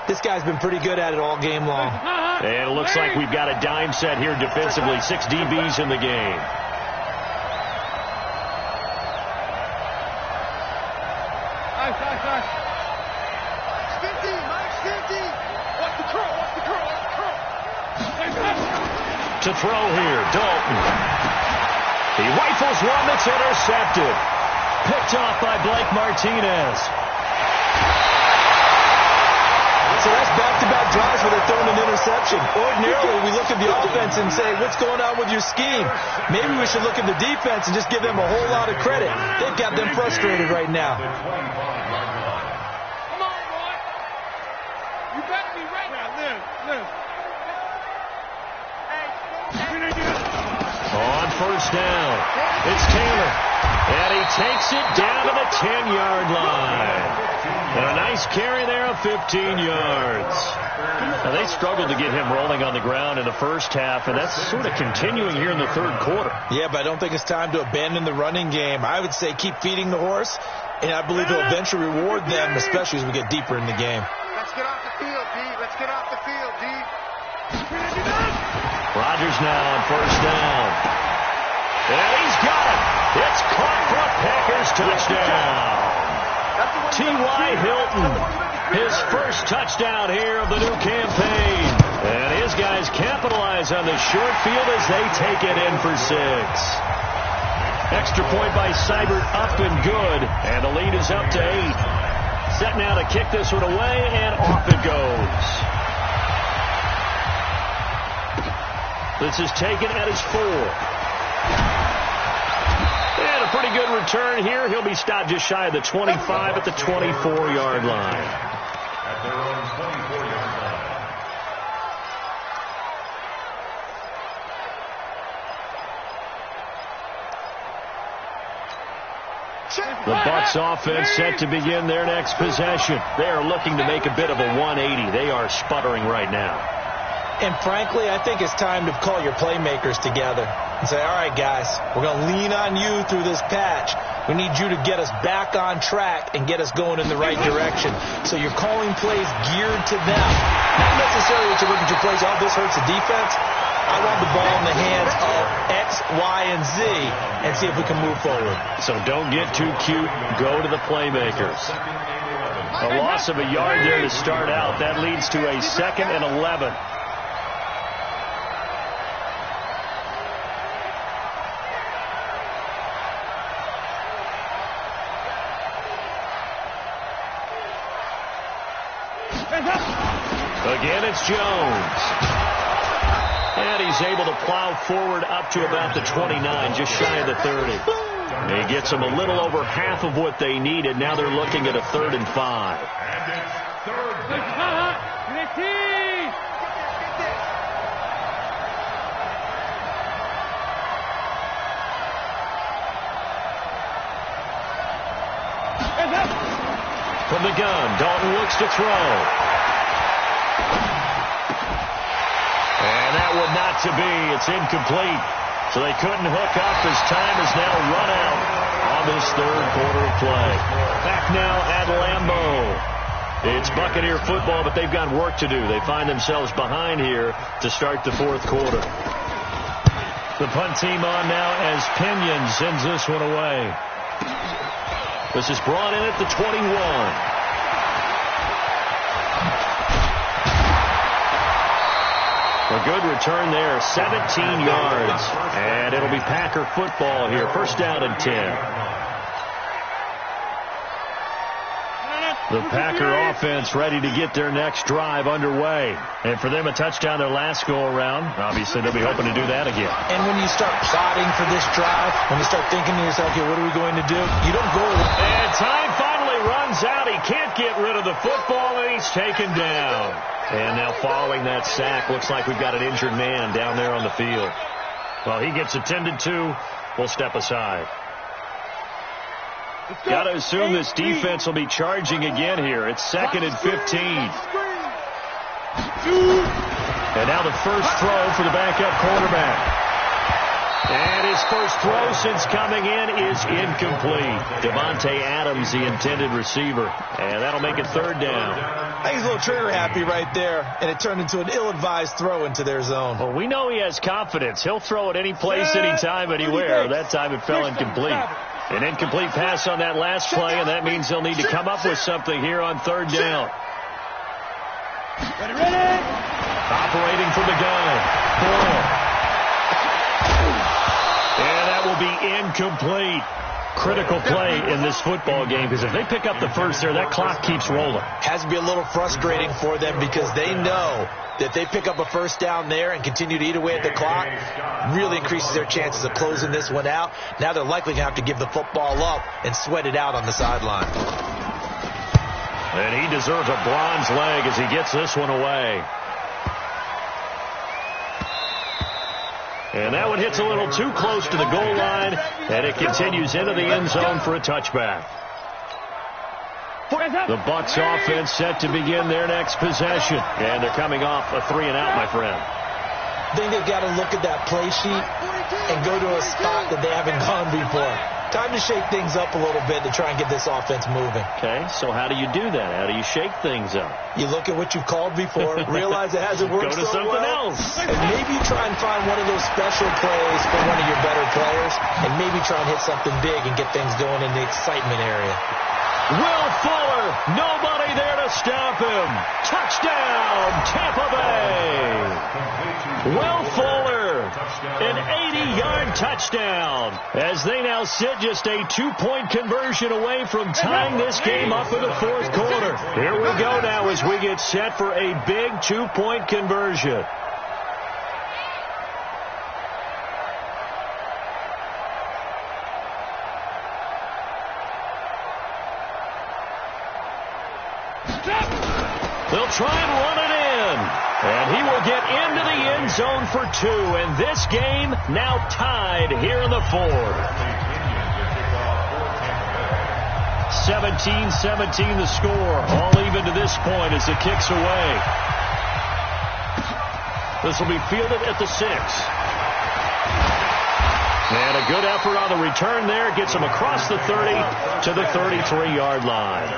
This guy's been pretty good at it all game long. And it looks like we've got a dime set here defensively. 6 DBs in the game. To throw here, Dalton. He rifles one that's intercepted. Picked off by Blake Martinez. So that's back-to-back drives where they're throwing an interception. Ordinarily, we look at the offense and say, what's going on with your scheme? Maybe we should look at the defense and just give them a whole lot of credit. They've got them frustrated right now. Come on, boy. You better be ready. Live. On first down, it's Taylor. And he takes it down to the 10-yard line. And a nice carry there of 15 yards. Now, they struggled to get him rolling on the ground in the first half, and that's sort of continuing here in the 3rd quarter. Yeah, but I don't think it's time to abandon the running game. I would say keep feeding the horse, and I believe he'll eventually reward them, especially as we get deeper in the game. Let's get off the field, D. Let's get off the field, D. Rodgers now on first down. And he's got it. It's caught for a Packers touchdown. T.Y. Hilton, his first touchdown here of the new campaign. And his guys capitalize on the short field as they take it in for 6. Extra point by Seibert, up and good. And the lead is up to 8. Set now to kick this one away, and off it goes. This is taken at his 4. And a pretty good return here. He'll be stopped just shy of the 25 at the 24-yard line. At their own 24-yard line. The Bucs offense set to begin their next possession. They are looking to make a bit of a 180. They are sputtering right now. And frankly, I think it's time to call your playmakers together and say, all right, guys, we're going to lean on you through this patch. We need you to get us back on track and get us going in the right direction. So you're calling plays geared to them. Not necessarily that you're looking at your plays, oh, this hurts the defense. I want the ball in the hands of X, Y, and Z and see if we can move forward. So don't get too cute. Go to the playmakers. A loss of a yard there to start out. That leads to a 2nd and 11. Again, it's Jones. And he's able to plow forward up to about the 29, just shy of the 30. He gets them a little over half of what they needed. Now they're looking at a 3rd and 5. And it's 3rd down. From the gun, Dalton looks to throw. And that would not to be. It's incomplete. So they couldn't hook up as time is now run out on this 3rd quarter of play. Back now at Lambeau. It's Buccaneer football, but they've got work to do. They find themselves behind here to start the 4th quarter. The punt team on now as Pinion sends this one away. This is brought in at the 21. A good return there, 17 yards. And it'll be Packer football here. 1st down and 10. The Packer offense ready to get their next drive underway. And for them, a touchdown their last go-around. Obviously, they'll be hoping to do that again. And when you start plotting for this drive, when you start thinking to yourself, okay, what are we going to do? You don't go. And time finally runs out. He can't get rid of the football, and he's taken down. And now following that sack, looks like we've got an injured man down there on the field. Well, he gets attended to. We'll step aside. Got to assume this defense will be charging again here. It's 2nd and 15. And now the first throw for the backup quarterback. And his first throw since coming in is incomplete. Devontae Adams, the intended receiver. And that'll make it 3rd down. I think he's a little trigger happy right there, and it turned into an ill-advised throw into their zone. Well, we know he has confidence. He'll throw it any place, anytime, anywhere. That time it fell incomplete. An incomplete pass on that last play, and that means they'll need to come up with something here on 3rd down. Ready. Operating from the gun. And that will be incomplete. Critical play in this football game, because if they pick up the first there, that clock keeps rolling. Has to be a little frustrating for them because they know that they pick up a 1st down there and continue to eat away at the clock, really increases their chances of closing this one out. Now they're likely going to have to give the football up and sweat it out on the sideline. And he deserves a bronze leg as he gets this one away. And that one hits a little too close to the goal line, and it continues into the end zone for a touchback. The Bucs offense set to begin their next possession. And they're coming off a 3-and-out, my friend. I think they've got to look at that play sheet and go to a spot that they haven't gone before. Time to shake things up a little bit to try and get this offense moving. Okay, so how do you do that? How do you shake things up? You look at what you've called before, realize it hasn't worked so well. Go to something else. And maybe try and find one of those special plays for one of your better players, and maybe try and hit something big and get things going in the excitement area. Will Fuller, nobody there to stop him. Touchdown, Tampa Bay. Will Fuller, an 80-yard touchdown, as they now sit just a 2-point conversion away from tying this game up in the 4th quarter. Here we go now as we get set for a big 2-point conversion. They'll try and run it in. And he will get into the end zone for 2. And this game now tied here in the 4th. 17-17 the score. All even to this point as it kicks away. This will be fielded at the 6. And a good effort on the return there. Gets him across the 30 to the 33-yard line.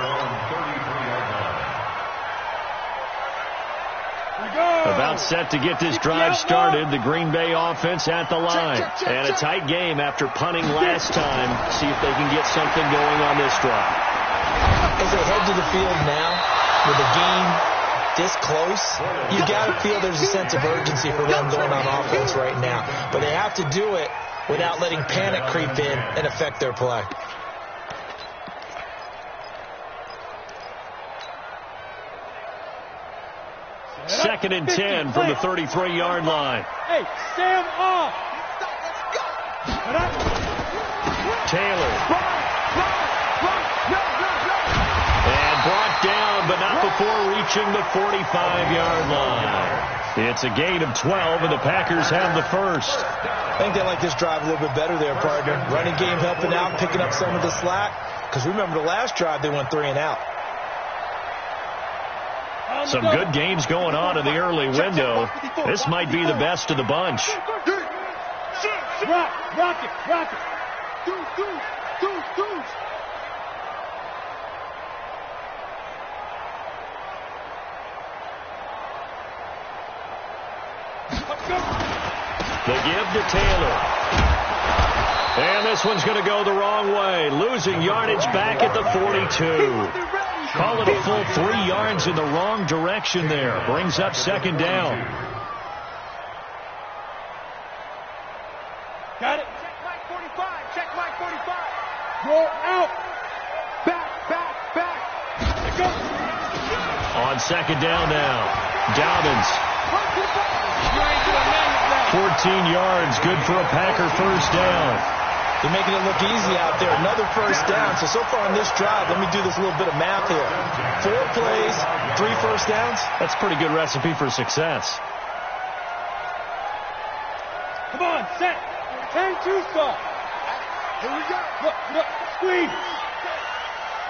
About set to get this drive started. The Green Bay offense at the line. And a tight game after punting last time. See if they can get something going on this drive. As they head to the field now, with the game this close, you got to feel there's a sense of urgency for them going on offense right now. But they have to do it without letting panic creep in and affect their play. Second and 10 from the 33-yard line. Hey, stand off. Taylor. And brought down, but not before reaching the 45-yard line. It's a gain of 12, and the Packers have the first. I think they like this drive a little bit better there, partner. Running game helping out, picking up some of the slack. Because remember the last drive, they went 3 and out. Some good games going on in the early window. This might be the best of the bunch. Rock it. The give to Taylor. And this one's going to go the wrong way. Losing yardage back at the 42. Call it a full 3 yards in the wrong direction there. Brings up second down. Got it. Check Mike 45. Roll out. Back. Let go. On second down now. Dobbins. 14 yards. Good for a Packer first down. They're making it look easy out there. Another first down. So far on this drive, let me do this little bit of math here. 4 plays, 3 first downs. That's a pretty good recipe for success. Come on, set. 10-2 stop. Here we go. Look, squeeze.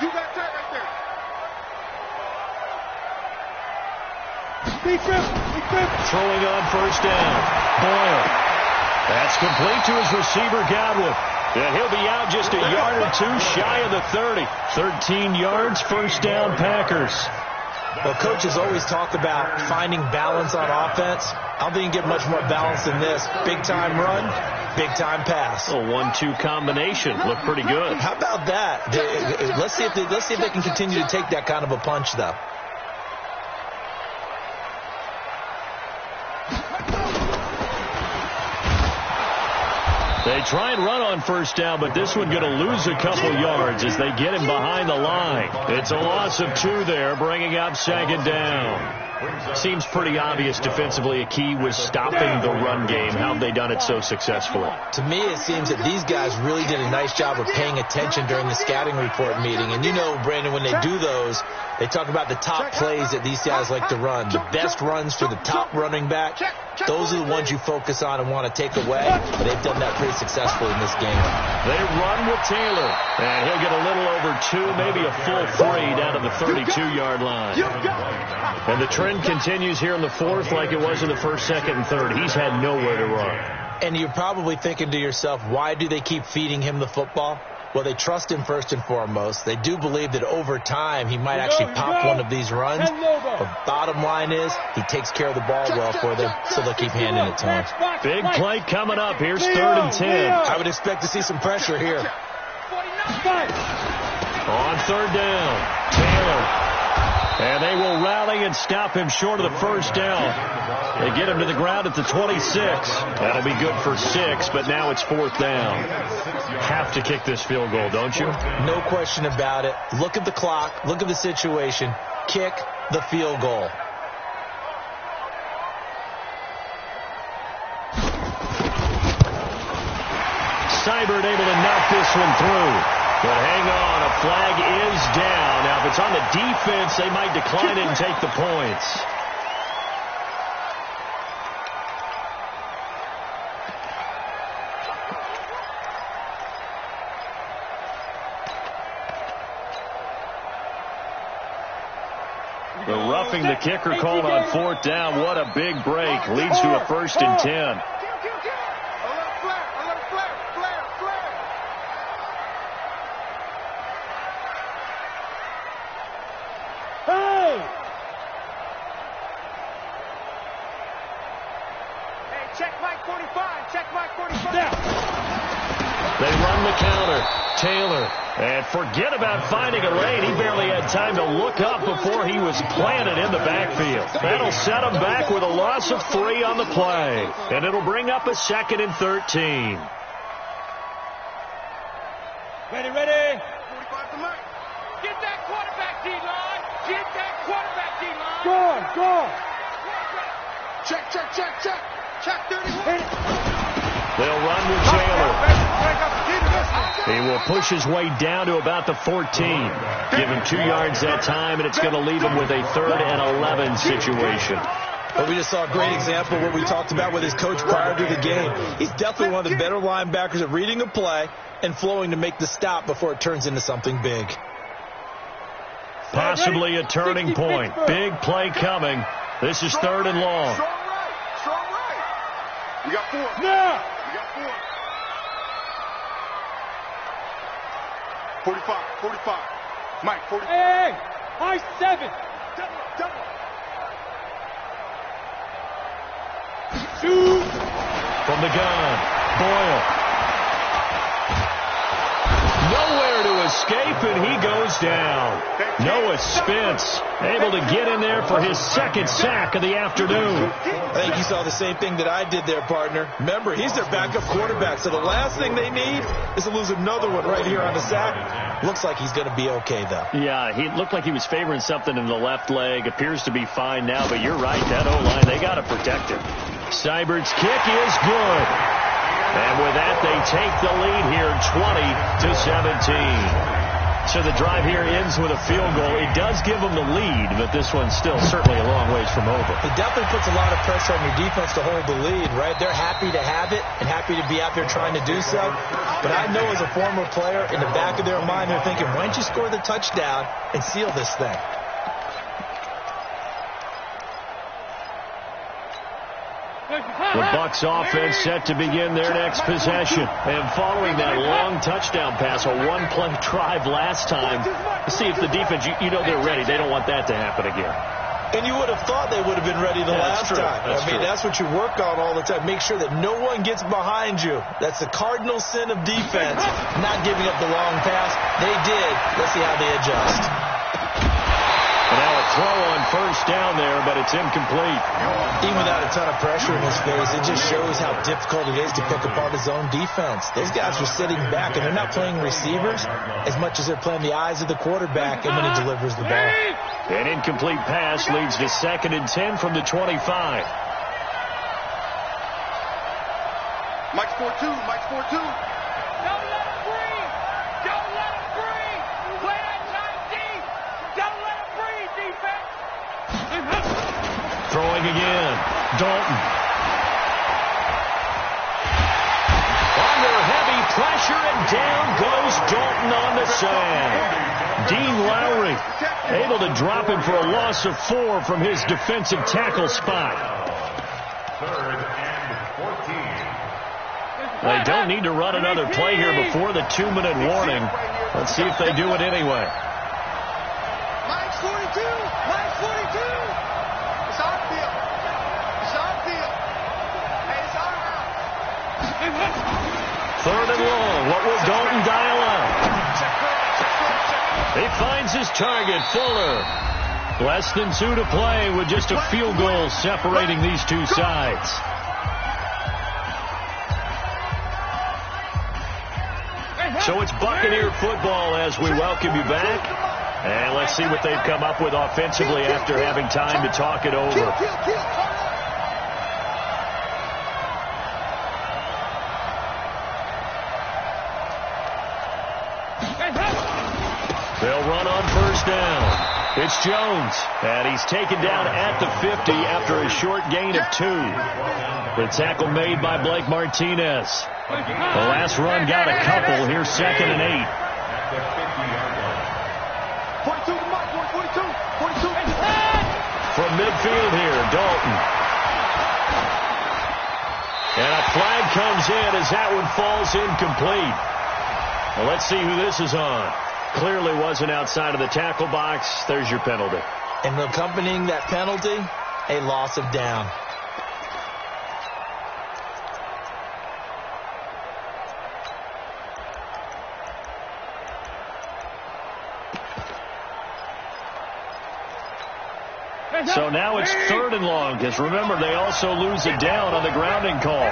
You got that right there. Be critical. Throwing on first down. Boyle. That's complete to his receiver, Godwin. And he'll be out just a yard or 2 shy of the 30. 13 yards, first down, Packers. Well, coaches always talk about finding balance on offense. I don't think you get much more balance than this. Big-time run, big-time pass. A 1-2 combination. Looked pretty good. How about that? Let's see if they can continue to take that kind of a punch, though. They try and run on first down, but this one going to lose a couple yards as they get him behind the line. It's a loss of 2 there, bringing up second down. Seems pretty obvious defensively a key was stopping the run game. How have they done it so successfully? To me, it seems that these guys really did a nice job of paying attention during the scouting report meeting. And you know, Brandon, when they do those, they talk about the top plays that these guys like to run. The best runs for the top running back. Those are the ones you focus on and want to take away. But they've done that pretty successfully in this game. They run with Taylor. And he'll get a little over 2, maybe a full 3 down to the 32-yard line. And the trend continues here in the 4th like it was in the 1st, 2nd, and 3rd. He's had nowhere to run. And you're probably thinking to yourself, why do they keep feeding him the football? Well, they trust him first and foremost. They do believe that over time he might actually pop one of these runs. But bottom line is he takes care of the ball well for them, so they'll keep handing it to him. Big play coming up. Here's 3rd and 10. I would expect to see some pressure here. On 3rd down, Taylor. And they will rally and stop him short of the first down. They get him to the ground at the 26. That'll be good for 6, but now it's 4th down. Have to kick this field goal, don't you? No question about it. Look at the clock. Look at the situation. Kick the field goal. Seibert able to knock this one through. But hang on, a flag is down. Now, if it's on the defense, they might decline it and take the points. The roughing the kicker called on 4th down. What a big break. Leads to a 1st and 10. 45. Check my 45. They run the counter. Taylor. And forget about finding a lane. He barely had time to look up before he was planted in the backfield. That'll set him back with a loss of 3 on the play. And it'll bring up a 2nd and 13. Ready, ready. 45 to Mike. Get that quarterback, D-line. Get that quarterback, D-line. Go. Check. Check 31. They'll run with Taylor. He will push his way down to about the 14. Give him 2 yards that time, and it's going to leave him with a 3rd and 11 situation. But we just saw a great example of what we talked about with his coach prior to the game. He's definitely one of the better linebackers at reading a play and flowing to make the stop before it turns into something big. Possibly a turning point. Big play coming. This is 3rd and long. Strong right. We got 4. Now. We got 4. 45. Mike, 45. Hey, I 7. Double. Shoot. From the gun, Boyle. Nowhere to escape, and he goes down. Noah Spence able to get in there for his 2nd sack of the afternoon. I think you saw the same thing that I did there, partner. Remember, he's their backup quarterback, so the last thing they need is to lose another one right here on the sack. Looks like he's going to be okay, though. Yeah, he looked like he was favoring something in the left leg. Appears to be fine now, but you're right. That O-line, they got to protect him. Seibert's kick is good. And with that, they take the lead here 20-17. So the drive here ends with a field goal. It does give them the lead, but this one's still certainly a long ways from over. It definitely puts a lot of pressure on your defense to hold the lead, right? They're happy to have it and happy to be out there trying to do so. But I know as a former player, in the back of their mind, they're thinking, why don't you score the touchdown and seal this thing? The Bucs offense set to begin their next possession. And following that long touchdown pass, a 1-play drive last time, see if the defense, you know they're ready. They don't want that to happen again. And you would have thought they would have been ready the last time. That's what you work on all the time. Make sure that no one gets behind you. That's the cardinal sin of defense, not giving up the long pass. They did. Let's see how they adjust. And now a throw on 1st down there, but it's incomplete. Even without a ton of pressure in his face, it just shows how difficult it is to pick apart his own defense. Those guys are sitting back, and they're not playing receivers as much as they're playing the eyes of the quarterback and when he delivers the ball. An incomplete pass leads to 2nd and 10 from the 25. Mike's 4-2. Don't let him breathe. Don't let him breathe. Play at 19. Don't let him breathe, defense. Throwing again. Dalton. Under heavy pressure, and down goes Dalton on the sand. Dean Lowry able to drop him for a loss of 4 from his defensive tackle spot. 3rd and 14. They don't need to run another play here before the 2-minute warning. Let's see if they do it anyway. Mike's 42. It's on field. Hey, it's on out. 3rd and long. What will Dalton dial up? He finds his target, Fuller. Less than 2 to play with just a field goal separating these two sides. So it's Buccaneer football as we welcome you back. And let's see what they've come up with offensively after having time to talk it over. They'll run on 1st down. It's Jones, and he's taken down at the 50 after a short gain of 2. The tackle made by Blake Martinez. The last run got a couple. Here's 2nd and 8. 42 to Mike, 42. From midfield here, Dalton. And a flag comes in as that one falls incomplete. Well, let's see who this is on. Clearly wasn't outside of the tackle box. There's your penalty. And accompanying that penalty, a loss of down. So now it's 3rd and long, because remember, they also lose a down on the grounding call.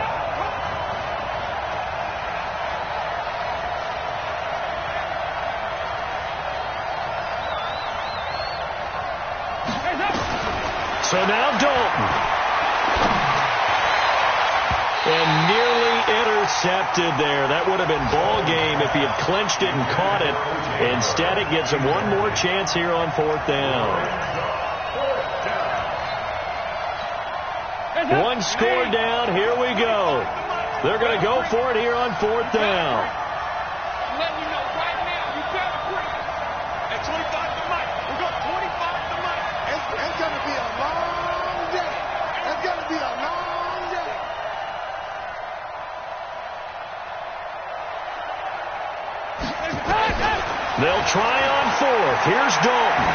So now Dalton. And nearly intercepted there. That would have been ball game if he had clinched it and caught it. Instead, it gives him one more chance here on 4th down. One score down. Here we go. They're going to go for it here on 4th down. Letting you know right now, you better quit. At 25 to Mike. We're going 25 to Mike. It's going to be a long day. It's going to be a long day. They'll try on 4th. Here's Dalton.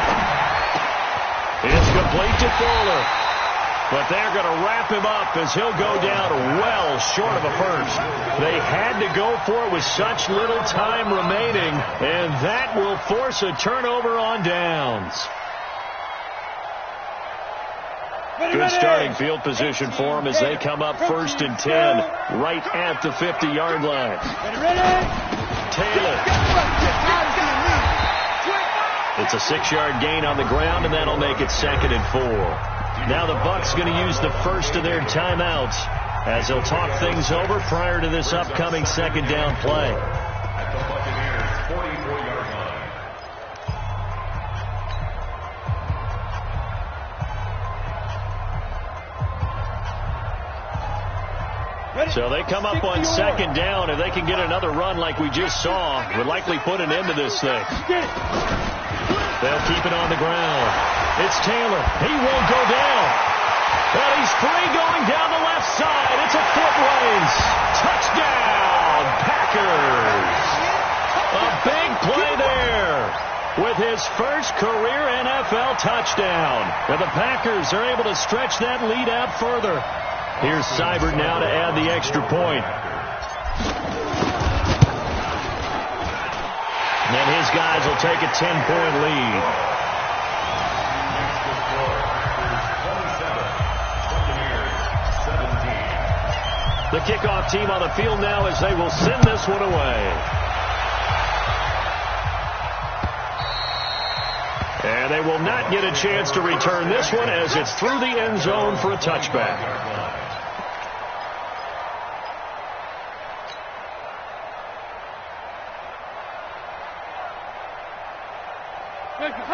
It's complete to Fuller. But they're going to wrap him up as he'll go down well short of a first. They had to go for it with such little time remaining, and that will force a turnover on downs. Good starting field position for them as they come up 1st and 10 right at the 50-yard line. Taylor. It's a 6-yard gain on the ground, and that'll make it 2nd and 4. Now the Bucs going to use the first of their timeouts as they'll talk things over prior to this upcoming 2nd down play. At the Buccaneers' 44-yard line. So they come up on 2nd down. If they can get another run like we just saw, would likely put an end to this thing. They'll keep it on the ground. It's Taylor. He won't go down. Well, he's free going down the left side. It's a foot race. Touchdown, Packers. A big play there with his first career NFL touchdown. And the Packers are able to stretch that lead out further. Here's Seibert now to add the extra point. And his guys will take a 10-point lead. The kickoff team on the field now as they will send this one away. And they will not get a chance to return this one as it's through the end zone for a touchback.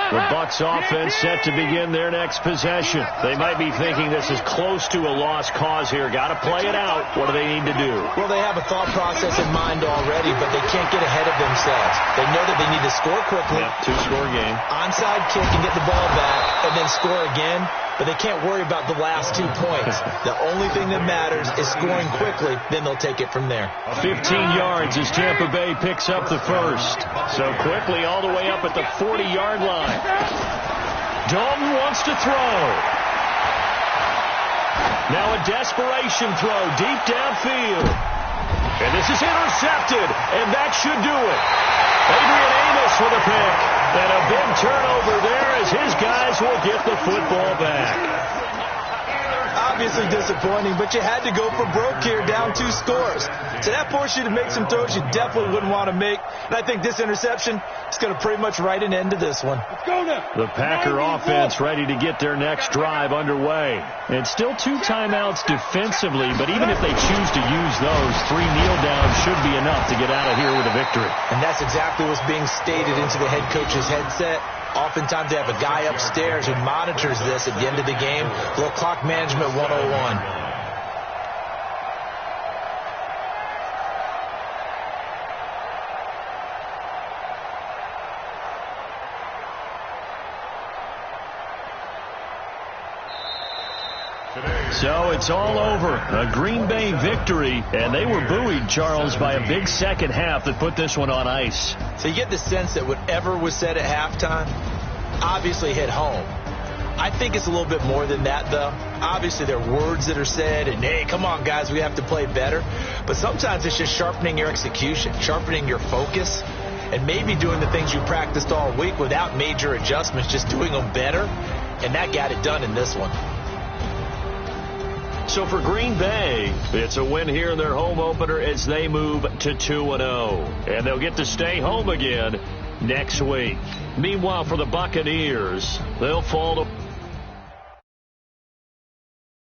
The Bucs offense set to begin their next possession. They might be thinking this is close to a lost cause here. Got to play it out. What do they need to do? Well, they have a thought process in mind already, but they can't get ahead of themselves. They know that they need to score quickly. Yep, 2-score game. Onside kick and get the ball back and then score again. But they can't worry about the last 2 points. The only thing that matters is scoring quickly. Then they'll take it from there. 15 yards as Tampa Bay picks up the first. So quickly all the way up at the 40-yard line. Dalton wants to throw. Now a desperation throw deep downfield. And this is intercepted. And that should do it. Adrian Amos with a pick. And a big turnover there as his guys will get the football back. Obviously disappointing, but you had to go for broke here, down 2 scores. So that forced you to make some throws you definitely wouldn't want to make. And I think this interception is going to pretty much write an end to this one. The Packer offense ready to get their next drive underway. And still 2 timeouts defensively, but even if they choose to use those, 3 kneel downs should be enough to get out of here with a victory. And that's exactly what's being stated into the head coach's headset. Oftentimes they have a guy upstairs who monitors this at the end of the game. A little clock management 101. So it's all over. A Green Bay victory, and they were buoyed, Charles, by a big second half that put this one on ice. So you get the sense that whatever was said at halftime obviously hit home. I think it's a little bit more than that, though. Obviously, there are words that are said, and, hey, come on, guys, we have to play better. But sometimes it's just sharpening your execution, sharpening your focus, and maybe doing the things you practiced all week without major adjustments, just doing them better. and that got it done in this one. So for Green Bay, it's a win here in their home opener as they move to 2-0. And they'll get to stay home again next week. Meanwhile, for the Buccaneers, they'll fall to